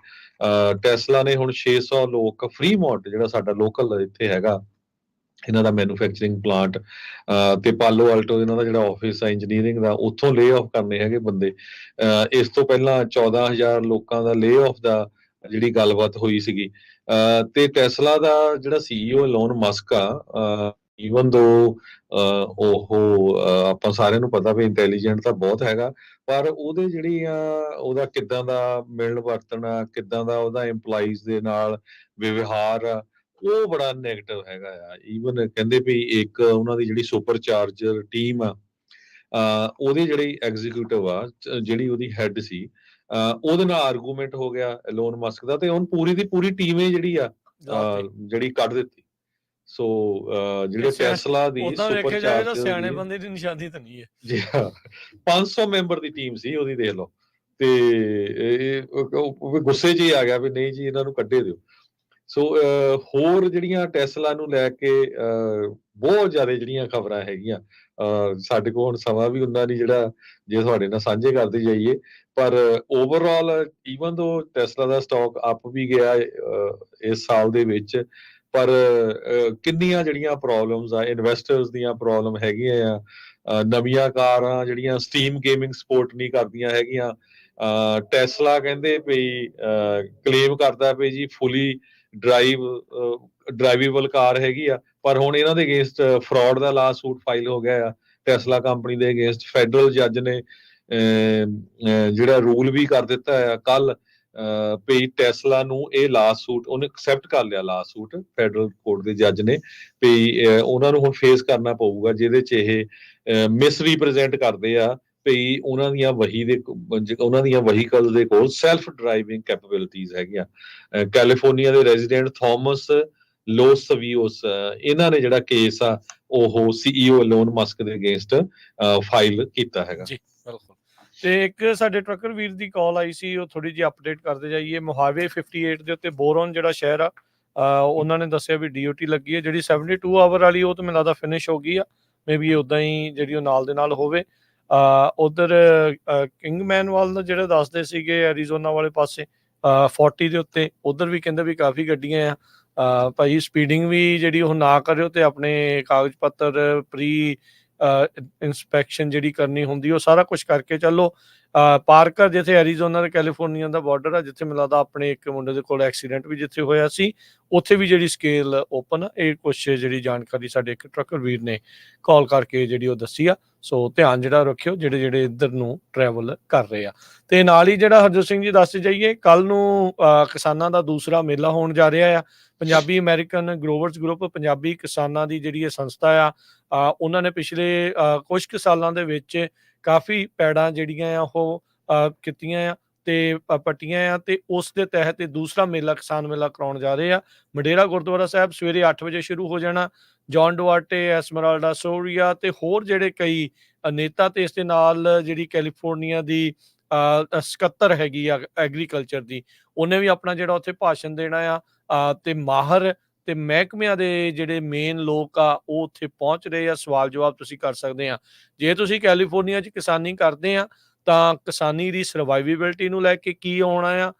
ਟੈਸਲਾ ਨੇ ਹੁਣ 600 ਲੋਕ ਫਰੀਮੌਂਟ, ਜਿਹੜਾ ਸਾਡਾ ਲੋਕਲ ਇੱਥੇ ਹੈਗਾ ਇਹਨਾਂ ਦਾ ਮੈਨੂਫੈਕਚਰਿੰਗ ਪਲਾਂਟ, ਤੇ ਪਾਲੋ ਆਲਟੋ ਇਹਨਾਂ ਦਾ ਜਿਹੜਾ ਆਫਿਸ ਆ ਇੰਜੀਨੀਅਰਿੰਗ ਦਾ, ਉੱਥੋਂ ਲੇ ਆਫ ਕਰਨੇ ਹੈਗੇ ਬੰਦੇ। ਇਸ ਤੋਂ ਪਹਿਲਾਂ 14,000 ਲੋਕਾਂ ਦਾ ਲੇ ਆਫ ਦਾ ਜਿਹੜੀ ਗੱਲਬਾਤ ਹੋਈ ਸੀਗੀ। ਤੇ ਟੈਸਲਾ ਦਾ ਜਿਹੜਾ CEO ਇਲੋਨ ਮਸਕ ਆ, ਈਵਨ ਦੋ ਉਹ ਆਪਾਂ ਸਾਰਿਆਂ ਨੂੰ ਪਤਾ ਵੀ ਇੰਟੈਲੀਜੈਂਟ ਤਾਂ ਬਹੁਤ ਹੈਗਾ, ਪਰ ਉਹਦੇ ਜਿਹੜੀ ਆ ਉਹਦਾ ਕਿੱਦਾਂ ਦਾ ਮਿਲਣ ਵਰਤਣਾ, ਕਿੱਦਾਂ ਦਾ ਉਹਦਾ EMPLOYEES ਦੇ ਨਾਲ ਵਿਵਹਾਰ ਆ, ਉਹ ਬੜਾ ਨੈਗੇਟਿਵ ਹੈਗਾ ਆ। ਈਵਨ ਕਹਿੰਦੇ ਵੀ ਇੱਕ ਉਹਨਾਂ ਦੀ ਜਿਹੜੀ ਸੁਪਰ ਚਾਰਜਰ ਟੀਮ ਆ, ਉਹਦੀ ਜਿਹੜੀ ਐਗਜ਼ੀਕਿਊਟਿਵ ਆ, ਜਿਹੜੀ ਉਹਦੀ ਹੈਡ ਸੀ, ਉਹਦੇ ਨਾਲ ਆਰਗੂਮੈਂਟ ਹੋ ਗਿਆ ਐਲੋਨ ਮਸਕ ਦਾ, ਤੇ ਉਹਨ ਪੂਰੀ ਦੀ ਪੂਰੀ ਟੀਮ ਜਿਹੜੀ ਆ ਜਿਹੜੀ ਕੱਢ ਦਿੱਤੀ। ਸੋ ਜਿਹੜੇ ਟੈਸਲਾ ਦੀ ਸੁਪਰ ਚਾਰਜਰ ਸਿਆਣੇ ਬੰਦੇ ਦੀ ਨਿਸ਼ਾਨੀ ਤਾਂ ਨਹੀਂ ਹੈ ਜੀ ਹਾਂ, 500 ਮੈਂਬਰ ਦੀ ਟੀਮ ਸੀ ਉਹਦੀ, ਦੇਖ ਲਓ। ਤੇ ਗੁੱਸੇ 'ਚ ਹੀ ਆ ਗਿਆ ਵੀ ਨਹੀਂ ਜੀ ਇਹਨਾਂ ਨੂੰ ਕੱਢੇ ਦਿਓ। ਸੋ ਹੋਰ ਜਿਹੜੀਆਂ ਟੈਸਲਾ ਨੂੰ ਲੈ ਕੇ ਬਹੁਤ ਜ਼ਿਆਦਾ ਜਿਹੜੀਆਂ ਖਬਰਾਂ ਹੈਗੀਆਂ, ਸਾਡੇ ਕੋਲ ਹੁਣ ਸਮਾਂ ਵੀ ਹੁੰਦਾ ਨਹੀਂ ਜਿਹੜਾ ਜੇ ਤੁਹਾਡੇ ਨਾਲ ਸਾਂਝੇ ਕਰਦੇ ਜਾਈਏ। ਪਰ ਓਵਰਆਲ ਈਵਨ ਦੋ ਟੈਸਲਾ ਦਾ ਸਟਾਕ ਅਪ ਵੀ ਗਿਆ ਇਸ ਸਾਲ ਦੇ ਵਿੱਚ, ਪਰ ਕਿੰਨੀਆਂ ਜਿਹੜੀਆਂ ਪ੍ਰੋਬਲਮਸ ਆ, ਇਨਵੈਸਟਰਸ ਦੀਆਂ ਪ੍ਰੋਬਲਮ ਹੈਗੀਆਂ ਆ। ਨਵੀਆਂ ਕਾਰਾਂ ਜਿਹੜੀਆਂ ਸਟੀਮ ਗੇਮਿੰਗ ਸਪੋਰਟ ਨਹੀਂ ਕਰਦੀਆਂ ਹੈਗੀਆਂ। ਟੈਸਲਾ ਕਹਿੰਦੇ ਵੀ ਕਲੇਮ ਕਰਦਾ ਵੀ ਜੀ ਫੁਲੀ ਡਰਾਈਵੇਬਲ ਕਾਰ ਹੈਗੀ ਆ, ਪਰ ਹੁਣ ਇਹਨਾਂ ਦੇ ਅਗੇਂਸਟ ਫਰਾਡ ਦਾ ਲਾ ਸੂਟ ਫਾਈਲ ਹੋ ਗਿਆ ਆ ਟੈਸਲਾ ਕੰਪਨੀ ਦੇ ਅਗੇਂਸਟ। ਫੈਡਰਲ ਜੱਜ ਨੇ ਜਿਹੜਾ ਰੂਲ ਵੀ ਕਰ ਦਿੱਤਾ ਆ ਕੱਲ, ਵੀ ਟੈਸਲਾ ਨੂੰ ਇਹ ਲਾ ਸੂਟ ਉਹਨੇ ਐਕਸੈਪਟ ਕਰ ਲਿਆ, ਲਾ ਸੂਟ ਫੈਡਰਲ ਕੋਰਟ ਦੇ ਜੱਜ ਨੇ, ਵੀ ਉਹਨਾਂ ਨੂੰ ਹੁਣ ਫੇਸ ਕਰਨਾ ਪਊਗਾ ਜਿਹਦੇ 'ਚ ਇਹ ਮਿਸ ਰੀਪ੍ਰੈਜ਼ੈਂਟ ਕਰਦੇ ਆ ਵੀ ਉਹਨਾਂ ਦੀਆਂ ਵਹੀਕਲ ਦੇ ਕੋਲ ਸੈਲਫ ਡਰਾਈਵਿੰਗ ਕੈਪੇਬਿਲਿਟੀਜ਼ ਹੈਗੀਆਂ। ਕੈਲੀਫੋਰਨੀਆ ਦੇ ਰੈਜ਼ੀਡੈਂਟ ਥਾਮਸ ਲੋਸਵੀਓਸ, ਇਹਨਾਂ ਨੇ ਜਿਹੜਾ ਕੇਸ ਆ ਉਹ CEO ਐਲੋਨ ਮਸਕ ਦੇ ਅਗੇਂਸਟ ਫਾਈਲ ਕੀਤਾ ਹੈਗਾ ਜੀ। ਬਿਲਕੁਲ। ਤੇ ਇੱਕ ਸਾਡੇ ਟਰੱਕਰ ਵੀਰ ਦੀ ਕਾਲ ਆਈ ਸੀ, ਉਹ ਥੋੜੀ ਜਿਹੀ ਅਪਡੇਟ ਕਰਦੇ ਜਾਈਏ। ਮੋਹਾਵੇ 58 ਦੇ ਉੱਤੇ ਬੋਰਨ ਜਿਹੜਾ ਸ਼ਹਿਰ ਆ, ਉਹਨਾਂ ਨੇ ਦੱਸਿਆ ਵੀ DOT ਲੱਗੀ ਹੈ। ਜਿਹੜੀ 72 ਆਵਰ ਵਾਲੀ ਉਹ ਤਾਂ ਮੈਨੂੰ ਲੱਗਦਾ ਫਿਨਿਸ਼ ਹੋ ਗਈ ਆ, ਮੇ ਵੀ ਉਦਾਂ ਹੀ ਜਿਹੜੀ ਉਹ ਨਾਲ ਦੇ ਨਾਲ ਹੋਵੇ। ਉਧਰ ਕਿੰਗਮੈਨ ਵੱਲ ਜਿਹੜੇ ਦੱਸਦੇ ਸੀਗੇ ਐਰੀਜ਼ੋਨਾ ਵਾਲੇ ਪਾਸੇ 40 ਦੇ ਉੱਤੇ, ਉਧਰ ਵੀ ਕਹਿੰਦੇ ਵੀ ਕਾਫੀ ਗੱਡੀਆਂ ਆ। ਭਾਈ ਸਪੀਡਿੰਗ ਵੀ ਜਿਹੜੀ ਉਹ ਨਾ ਕਰਿਓ ਤੇ ਆਪਣੇ ਕਾਗਜ਼ ਪੱਤਰ ਪ੍ਰੀ ਇੰਸਪੈਕਸ਼ਨ ਜਿਹੜੀ ਕਰਨੀ ਹੁੰਦੀ ਉਹ ਸਾਰਾ ਕੁਝ ਕਰਕੇ ਚੱਲੋ। ਪਾਰਕਰ ਜਿੱਥੇ ਐਰੀਜ਼ੋਨਾ ਤੇ ਕੈਲੀਫੋਰਨੀਆ ਦਾ ਬਾਰਡਰ ਆ, ਜਿੱਥੇ ਮੈਨੂੰ ਲੱਗਦਾ ਆਪਣੇ ਇੱਕ ਮੁੰਡੇ ਦੇ ਕੋਲ ਐਕਸੀਡੈਂਟ ਵੀ ਜਿੱਥੇ ਹੋਇਆ ਸੀ, ਉੱਥੇ ਵੀ ਜਿਹੜੀ ਸਕੇਲ ਓਪਨ ਆ। ਇਹ ਕੁਛ ਜਿਹੜੀ ਜਾਣਕਾਰੀ ਸਾਡੇ ਇੱਕ ਟਰੱਕਰ ਵੀਰ ਨੇ ਕਾਲ ਕਰਕੇ ਜਿਹੜੀ ਉਹ ਦੱਸੀ ਆ। ਸੋ ਧਿਆਨ ਜਿਹੜਾ ਰੱਖਿਓ ਜਿਹੜੇ ਇੱਧਰ ਨੂੰ ਟਰੈਵਲ ਕਰ ਰਹੇ ਆ। ਤੇ ਨਾਲ ਹੀ ਜਿਹੜਾ ਹਰਜੋਤ ਸਿੰਘ ਜੀ ਦੱਸਦੇ ਜਾਈਏ, ਕੱਲ ਨੂੰ ਕਿਸਾਨਾਂ ਦਾ ਦੂਸਰਾ ਮੇਲਾ ਹੋਣ ਜਾ ਰਿਹਾ ਆ। ਪੰਜਾਬੀ ਅਮਰੀਕਨ ਗਰੋਵਰਸ ਗਰੁੱਪ, ਪੰਜਾਬੀ ਕਿਸਾਨਾਂ ਦੀ ਜਿਹੜੀ ਇਹ ਸੰਸਥਾ ਆ, ਉਹਨਾਂ ਨੇ ਪਿਛਲੇ ਕੁਝ ਕੁ ਸਾਲਾਂ ਦੇ ਵਿੱਚ ਕਾਫੀ ਪੈੜਾਂ ਜਿਹੜੀਆਂ ਆ ਉਹ ਕੀਤੀਆਂ ਆ। ਤੇ ਪੱਟੀਆਂ ਆ, ਤੇ ਉਸ ਦੇ ਤਹਿਤ ਇਹ ਦੂਸਰਾ ਮੇਲਾ, ਕਿਸਾਨ ਮੇਲਾ ਕਰਾਉਣ ਜਾ ਰਹੇ ਆ। ਮਡੇਰਾ ਗੁਰਦੁਆਰਾ ਸਾਹਿਬ ਸਵੇਰੇ 8 ਵਜੇ ਸ਼ੁਰੂ ਹੋ ਜਾਣਾ। ਜੌਨ ਡੁਆਰਟੇ, ਐਸਮਰਾਲਡਾ ਸੋਰੀਆ ਤੇ ਹੋਰ ਜਿਹੜੇ ਕਈ ਨੇਤਾ, ਤੇ ਇਸ ਦੇ ਨਾਲ ਜਿਹੜੀ ਕੈਲੀਫੋਰਨੀਆ ਦੀ ਸਕੱਤਰ ਹੈਗੀ ਆ ਐਗਰੀਕਲਚਰ ਦੀ, ਉਹਨੇ ਵੀ ਆਪਣਾ ਜਿਹੜਾ ਉੱਥੇ ਭਾਸ਼ਣ ਦੇਣਾ ਆ। ਤੇ ਮਾਹਰ ਤੇ ਮਹਿਕਮਿਆਂ ਦੇ ਜਿਹੜੇ ਮੇਨ ਲੋਕ ਆ ਉਹ ਉੱਥੇ ਪਹੁੰਚ ਰਹੇ ਆ। ਸਵਾਲ ਜਵਾਬ ਤੁਸੀਂ ਕਰ ਸਕਦੇ ਆ। ਜੇ ਤੁਸੀਂ ਕੈਲੀਫੋਰਨੀਆ 'ਚ ਕਿਸਾਨੀ ਕਰਦੇ ਆ ਤਾਂ ਕਿਸਾਨੀ ਦੀ ਸਰਵਾਈਵੇਬਿਲਿਟੀ ਨੂੰ ਲੈ ਕੇ ਕੀ ਆਉਣਾ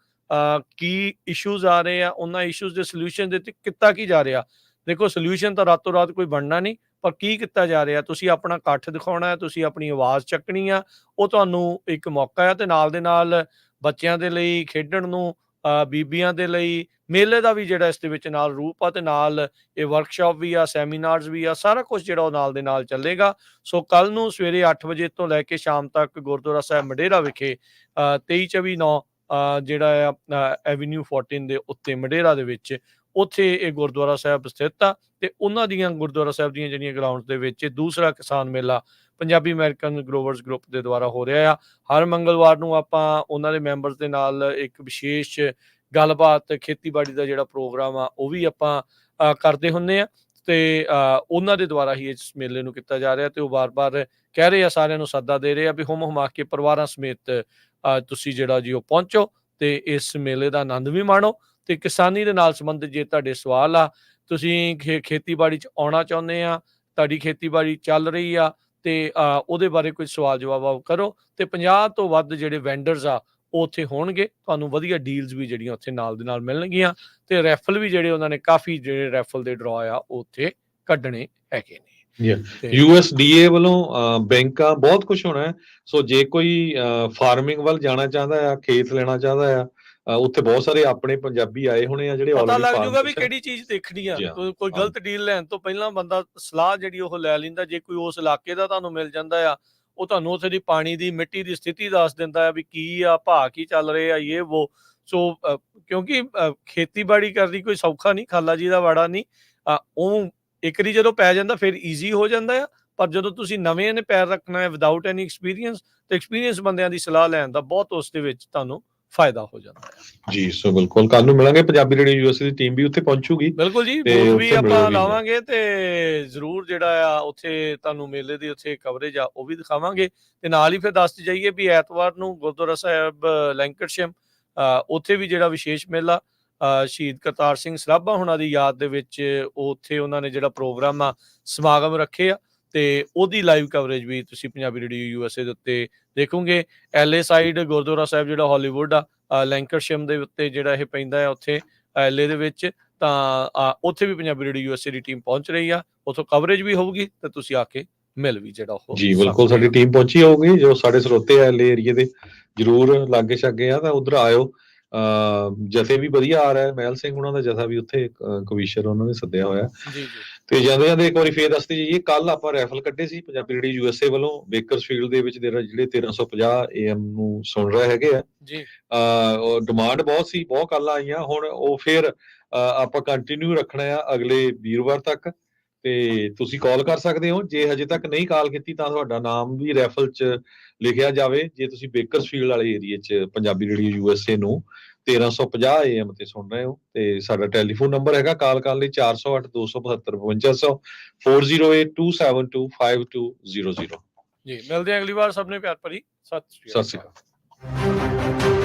ਆ, ਕੀ ਇਸ਼ੂਜ਼ ਆ ਰਹੇ ਆ, ਉਹਨਾਂ ਇਸ਼ੂਜ਼ ਦੇ ਸੋਲਿਊਸ਼ਨ ਦੇ ਉੱਤੇ ਕੀਤਾ ਕੀ ਜਾ ਰਿਹਾ। ਦੇਖੋ, ਸੋਲਿਊਸ਼ਨ ਤਾਂ ਰਾਤੋਂ ਰਾਤ ਕੋਈ ਬਣਨਾ ਨਹੀਂ, ਪਰ ਕੀ ਕੀਤਾ ਜਾ ਰਿਹਾ, ਤੁਸੀਂ ਆਪਣਾ ਇਕੱਠ ਦਿਖਾਉਣਾ ਹੈ, ਤੁਸੀਂ ਆਪਣੀ ਆਵਾਜ਼ ਚੱਕਣੀ ਆ, ਉਹ ਤੁਹਾਨੂੰ ਇੱਕ ਮੌਕਾ ਆ। ਤੇ ਨਾਲ ਦੇ ਨਾਲ ਬੱਚਿਆਂ ਦੇ ਲਈ ਖੇਡਣ ਨੂੰ, ਬੀਬੀਆਂ ਦੇ ਲਈ ਮੇਲੇ ਦਾ ਵੀ ਜਿਹੜਾ ਇਸ ਦੇ ਵਿੱਚ ਨਾਲ ਰੂਪ ਆ, ਤੇ ਨਾਲ ਇਹ ਵਰਕਸ਼ਾਪ ਵੀ ਆ, ਸੈਮੀਨਾਰਸ ਵੀ ਆ, ਸਾਰਾ ਕੁਝ ਜਿਹੜਾ ਉਹ ਨਾਲ ਦੇ ਨਾਲ ਚੱਲੇਗਾ। ਸੋ ਕੱਲ ਨੂੰ ਸਵੇਰੇ 8 ਵਜੇ ਤੋਂ ਲੈ ਕੇ ਸ਼ਾਮ ਤੱਕ ਗੁਰਦੁਆਰਾ ਸਾਹਿਬ ਮਡੇਰਾ ਵਿਖੇ 23/24/9 ਜਿਹੜਾ ਆ ਐਵੀਨਿਊ 14 ਦੇ ਉੱਤੇ ਮਡੇਰਾ ਦੇ ਵਿੱਚ, ਉੱਥੇ ਇਹ ਗੁਰਦੁਆਰਾ ਸਾਹਿਬ ਸਥਿਤ ਆ। ਤੇ ਉਹਨਾਂ ਦੀਆਂ ਗੁਰਦੁਆਰਾ ਸਾਹਿਬ ਦੀਆਂ ਜਿਹੜੀਆਂ ਗਰਾਊਂਡ ਦੇ ਵਿੱਚ ਦੂਸਰਾ ਕਿਸਾਨ ਮੇਲਾ ਪੰਜਾਬੀ ਅਮਰੀਕਨ ਗਰੋਵਰਸ ਗਰੁੱਪ ਦੇ ਦੁਆਰਾ ਹੋ ਰਿਹਾ ਆ। ਹਰ ਮੰਗਲਵਾਰ ਨੂੰ ਆਪਾਂ ਉਹਨਾਂ ਦੇ ਮੈਂਬਰਸ ਦੇ ਨਾਲ ਇੱਕ ਵਿਸ਼ੇਸ਼ ਗੱਲਬਾਤ, ਖੇਤੀਬਾੜੀ ਦਾ ਜਿਹੜਾ ਪ੍ਰੋਗਰਾਮ ਆ ਉਹ ਵੀ ਆਪਾਂ ਕਰਦੇ ਹੁੰਦੇ ਆ। ਤੇ ਉਹਨਾਂ ਦੇ ਦੁਆਰਾ ਹੀ ਇਸ ਮੇਲੇ ਨੂੰ ਕੀਤਾ ਜਾ ਰਿਹਾ। ਤੇ ਉਹ ਵਾਰ-ਵਾਰ ਕਹਿ ਰਹੇ ਆ, ਸਾਰਿਆਂ ਨੂੰ ਸੱਦਾ ਦੇ ਰਹੇ ਆ ਵੀ ਹੁਮ ਹੁਮਾ ਕੇ ਪਰਿਵਾਰਾਂ ਸਮੇਤ ਤੁਸੀਂ ਜਿਹੜਾ ਜੀ ਉਹ ਪਹੁੰਚੋ ਤੇ ਇਸ ਮੇਲੇ ਦਾ ਆਨੰਦ ਵੀ ਮਾਣੋ। ਤੇ ਕਿਸਾਨੀ ਦੇ ਨਾਲ ਸੰਬੰਧਿਤ ਜੇ ਤੁਹਾਡੇ ਸਵਾਲ ਆ, ਤੁਸੀਂ ਖੇਤੀਬਾੜੀ 'ਚ ਆਉਣਾ ਚਾਹੁੰਦੇ ਆ, ਤੁਹਾਡੀ ਖੇਤੀਬਾੜੀ ਚੱਲ ਰਹੀ ਆ, ਤੇ ਉਹਦੇ ਬਾਰੇ ਕੋਈ ਸਵਾਲ ਜਵਾਬ ਕਰੋ। ਤੇ 50 ਤੋਂ ਵੱਧ ਜਿਹੜੇ ਵੈਂਡਰਸ ਆ ਉਹ ਉੱਥੇ ਹੋਣਗੇ। ਤੁਹਾਨੂੰ ਵਧੀਆ ਡੀਲਸ ਵੀ ਜਿਹੜੀਆਂ ਉੱਥੇ ਨਾਲ ਦੇ ਨਾਲ ਮਿਲਣਗੀਆਂ। ਤੇ ਰੈਫਲ ਵੀ ਜਿਹੜੇ ਉਹਨਾਂ ਨੇ ਕਾਫੀ ਜਿਹੜੇ ਰੈਫਲ ਦੇ ਡਰਾ ਆ ਉਹ ਉੱਥੇ ਕੱਢਣੇ ਹੈਗੇ ਨੇ। USDA ਵੱਲੋਂ ਬੈਂਕਾਂ ਬਹੁਤ ਕੁਝ ਹੋਣਾ ਹੈ। ਸੋ ਜੇ ਕੋਈ ਫਾਰਮਿੰਗ ਵੱਲ ਜਾਣਾ ਚਾਹੁੰਦਾ ਆ, ਖੇਤ ਲੈਣਾ ਚਾਹੁੰਦਾ ਆ, ਉੱਥੇ ਬਹੁਤ ਸਾਰੇ ਆਪਣੇ ਪੰਜਾਬੀ ਆਏ ਹੋਣੇ ਆ ਜਿਹੜੇ ਪਤਾ ਆਲਰੇਡੀ ਲੱਗ ਫਾਰਮ ਜੂਗਾ ਵੀ ਕਿਹੜੀ ਚੀਜ਼ ਦੇਖਣੀ ਆ। ਕੋਈ ਗਲਤ ਡੀਲ ਲੈਣ ਤੋਂ ਪਹਿਲਾਂ ਬੰਦਾ ਸਲਾਹ ਜਿਹੜੀ ਉਹ ਲੈ ਲੈਂਦਾ। ਜੇ ਕੋਈ ਉਸ ਇਲਾਕੇ ਦਾ ਤੁਹਾਨੂੰ ਮਿਲ ਜਾਂਦਾ ਆ, ਉਹ ਤੁਹਾਨੂੰ ਉੱਥੇ ਦੀ ਪਾਣੀ ਦੀ, ਮਿੱਟੀ ਦੀ ਸਥਿਤੀ ਦੱਸ ਦਿੰਦਾ ਆ ਵੀ ਕੀ ਆ, ਭਾਅ ਕੀ ਚੱਲ ਰਹੇ ਆ, ਇਹ ਵੋ। ਸੋ ਕਿਉਂਕਿ ਖੇਤੀਬਾੜੀ ਕਰਨੀ ਕੋਈ ਸੌਖਾ ਨਹੀਂ, ਖਾਲਾ ਜੀ ਦਾ ਵਾੜਾ ਨਹੀਂ। ਉਹ ਇੱਕ ਵਾਰੀ ਜਦੋਂ ਪੈ ਜਾਂਦਾ ਫਿਰ ਈਜ਼ੀ ਹੋ ਜਾਂਦਾ ਆ, ਪਰ ਜਦੋਂ ਤੁਸੀਂ ਨਵੇਂ ਨੇ ਪੈਰ ਰੱਖਣਾ ਹੈ ਵਿਦਆਊਟ ਐਨੀ ਐਕਸਪੀਰੀਅੰਸ, ਤੇ ਐਕਸਪੀਰੀਅੰਸ ਬੰਦਿਆਂ ਦੀ ਸਲਾਹ ਲੈਣ ਦਾ ਬਹੁਤ ਉਸ ਦੇ ਵਿੱਚ ਤੁਹਾਨੂੰ ਫਾਇਦਾ ਹੋ ਜਾਂਦਾ ਹੈ ਜੀ। ਸੋ ਬਿਲਕੁਲ ਕੱਲ ਨੂੰ ਮਿਲਾਂਗੇ। ਪੰਜਾਬੀ ਰੇਡੀਓ USA ਦੀ ਟੀਮ ਵੀ ਉੱਥੇ ਪਹੁੰਚੂਗੀ। ਬਿਲਕੁਲ ਜੀ, ਬੂਥ ਵੀ ਆਪਾਂ ਲਾਵਾਂਗੇ ਤੇ ਜ਼ਰੂਰ ਜਿਹੜਾ ਆ ਉੱਥੇ ਤੁਹਾਨੂੰ ਮੇਲੇ ਦੀ ਉੱਥੇ ਕਵਰੇਜ ਆ ਉਹ ਵੀ ਦਿਖਾਵਾਂਗੇ। ਤੇ ਨਾਲ ਹੀ ਫਿਰ ਦੱਸਦੇ ਜਾਈਏ ਵੀ ਐਤਵਾਰ ਨੂੰ ਗੁਰਦੁਆਰਾ ਸਾਹਿਬ ਲੈਂਕਰਸ਼ਮ ਉੱਥੇ ਵੀ ਜਿਹੜਾ ਵਿਸ਼ੇਸ਼ ਮੇਲਾ ਸ਼ਹੀਦ ਕਰਤਾਰ ਸਿੰਘ ਸਰਾਭਾ ਹੁਣਾਂ ਦੀ ਯਾਦ ਦੇ ਵਿੱਚ ਉੱਥੇ ਉਹਨਾਂ ਨੇ ਜਿਹੜਾ ਪ੍ਰੋਗਰਾਮ ਆ, ਸਮਾਗਮ ਰੱਖੇ ਆ, ਤੇ ਉਹਦੀ ਲਾਈਵ ਕਵਰੇਜ ਵੀ ਤੁਸੀਂ ਪੰਜਾਬੀ ਰੇਡੀਓ USA ਦੇ ਉੱਤੇ ਦੇਖੋਗੇ। LA ਸਾਈਡ ਗੁਰਦੁਆਰਾ ਸਾਹਿਬ ਜਿਹੜਾ ਹਾਲੀਵੁੱਡ ਆ, ਲੈਂਕਰਸ਼ਮ ਦੇ ਉੱਤੇ ਜਿਹੜਾ ਇਹ ਪੈਂਦਾ ਆ ਉੱਥੇ LA ਦੇ ਵਿੱਚ, ਤਾਂ ਉੱਥੇ ਵੀ ਪੰਜਾਬੀ ਰੇਡੀਓ USA ਦੀ ਟੀਮ ਪਹੁੰਚ ਰਹੀ ਆ। ਉੱਥੋਂ ਕਵਰੇਜ ਵੀ ਹੋਊਗੀ ਤੇ ਤੁਸੀਂ ਆ ਕੇ ਮਿਲ ਵੀ ਜਿਹੜਾ ਉਹ ਜੀ ਬਿਲਕੁਲ ਸਾਡੀ ਟੀਮ ਪਹੁੰਚੀ ਹੋਊਗੀ। ਜੋ ਸਾਡੇ ਸਰੋਤੇ ਆ LA ਏਰੀਏ ਦੇ ਜ਼ਰੂਰ ਲਾਗੇ ਛਾਗੇ ਆ ਤਾਂ ਉਧਰ ਆਇਓ। ਜਥੇ ਵੀ ਵਧੀਆ ਆ ਰਿਹਾ। ਮਹਿਲ ਸਿੰਘ ਉਹਨਾਂ ਦਾ ਜਥਾ ਵੀ ਉੱਥੇ ਕਵੀਸ਼ਰ ਉਹਨਾਂ ਨੇ ਸੱਦਿਆ ਹੋਇਆ। ਤੇ ਜਾਂਦੇ ਜਾਂਦੇ ਇੱਕ ਵਾਰੀ ਫੇਰ ਦੱਸਦੇ ਜਾਈਏ, ਕੱਲ ਆਪਾਂ ਰੈਫਲ ਕੱਢੇ ਸੀ ਪੰਜਾਬੀ ਰੇਡੀਓ USA ਵੱਲੋਂ ਬੇਕਰਸਫੀਲਡ ਦੇ ਵਿੱਚ ਜਿਹੜੇ 1350 AM ਨੂੰ ਸੁਣ ਰਹੇ ਹੈਗੇ ਆ ਜੀ। ਡਿਮਾਂਡ ਬਹੁਤ ਸੀ, ਬਹੁਤ ਕਾਲਾਂ ਆਈਆਂ। ਹੁਣ ਉਹ ਫੇਰ ਆਪਾਂ ਕੰਟੀਨਿਊ ਰੱਖਣਾ ਆ ਅਗਲੇ ਵੀਰਵਾਰ ਤੱਕ। ਤੇ ਤੁਸੀਂ ਕਾਲ ਕਰ ਸਕਦੇ ਹੋ। ਜੇ ਹਜੇ ਤੱਕ ਨਹੀਂ ਕਾਲ ਕੀਤੀ ਤਾਂ ਤੁਹਾਡਾ ਨਾਮ ਵੀ ਰੈਫਲ 'ਚ ਲਿਖਿਆ ਜਾਵੇ। ਜੇ ਤੁਸੀਂ ਬੇਕਰਸਫੀਲਡ ਵਾਲੇ ਏਰੀਏ 'ਚ ਪੰਜਾਬੀ ਰੇਡੀਓ USA ਨੂੰ 1350 AM ਤੇ ਸੁਣ ਰਹੇ ਹੋ। ਤੇ ਸਾਡਾ ਟੈਲੀਫੋਨ ਨੰਬਰ ਹੈਗਾ ਕਾਲ ਕਰਨ ਲਈ 408 272 5500 408 272 5200। ਜੀ ਮਿਲਦੇ ਹਾਂ ਅਗਲੀ ਵਾਰ। ਸਭ ਨੇ ਪਿਆਰ ਭਰੀ ਸਤਿ ਸ਼੍ਰੀ ਅਕਾਲ।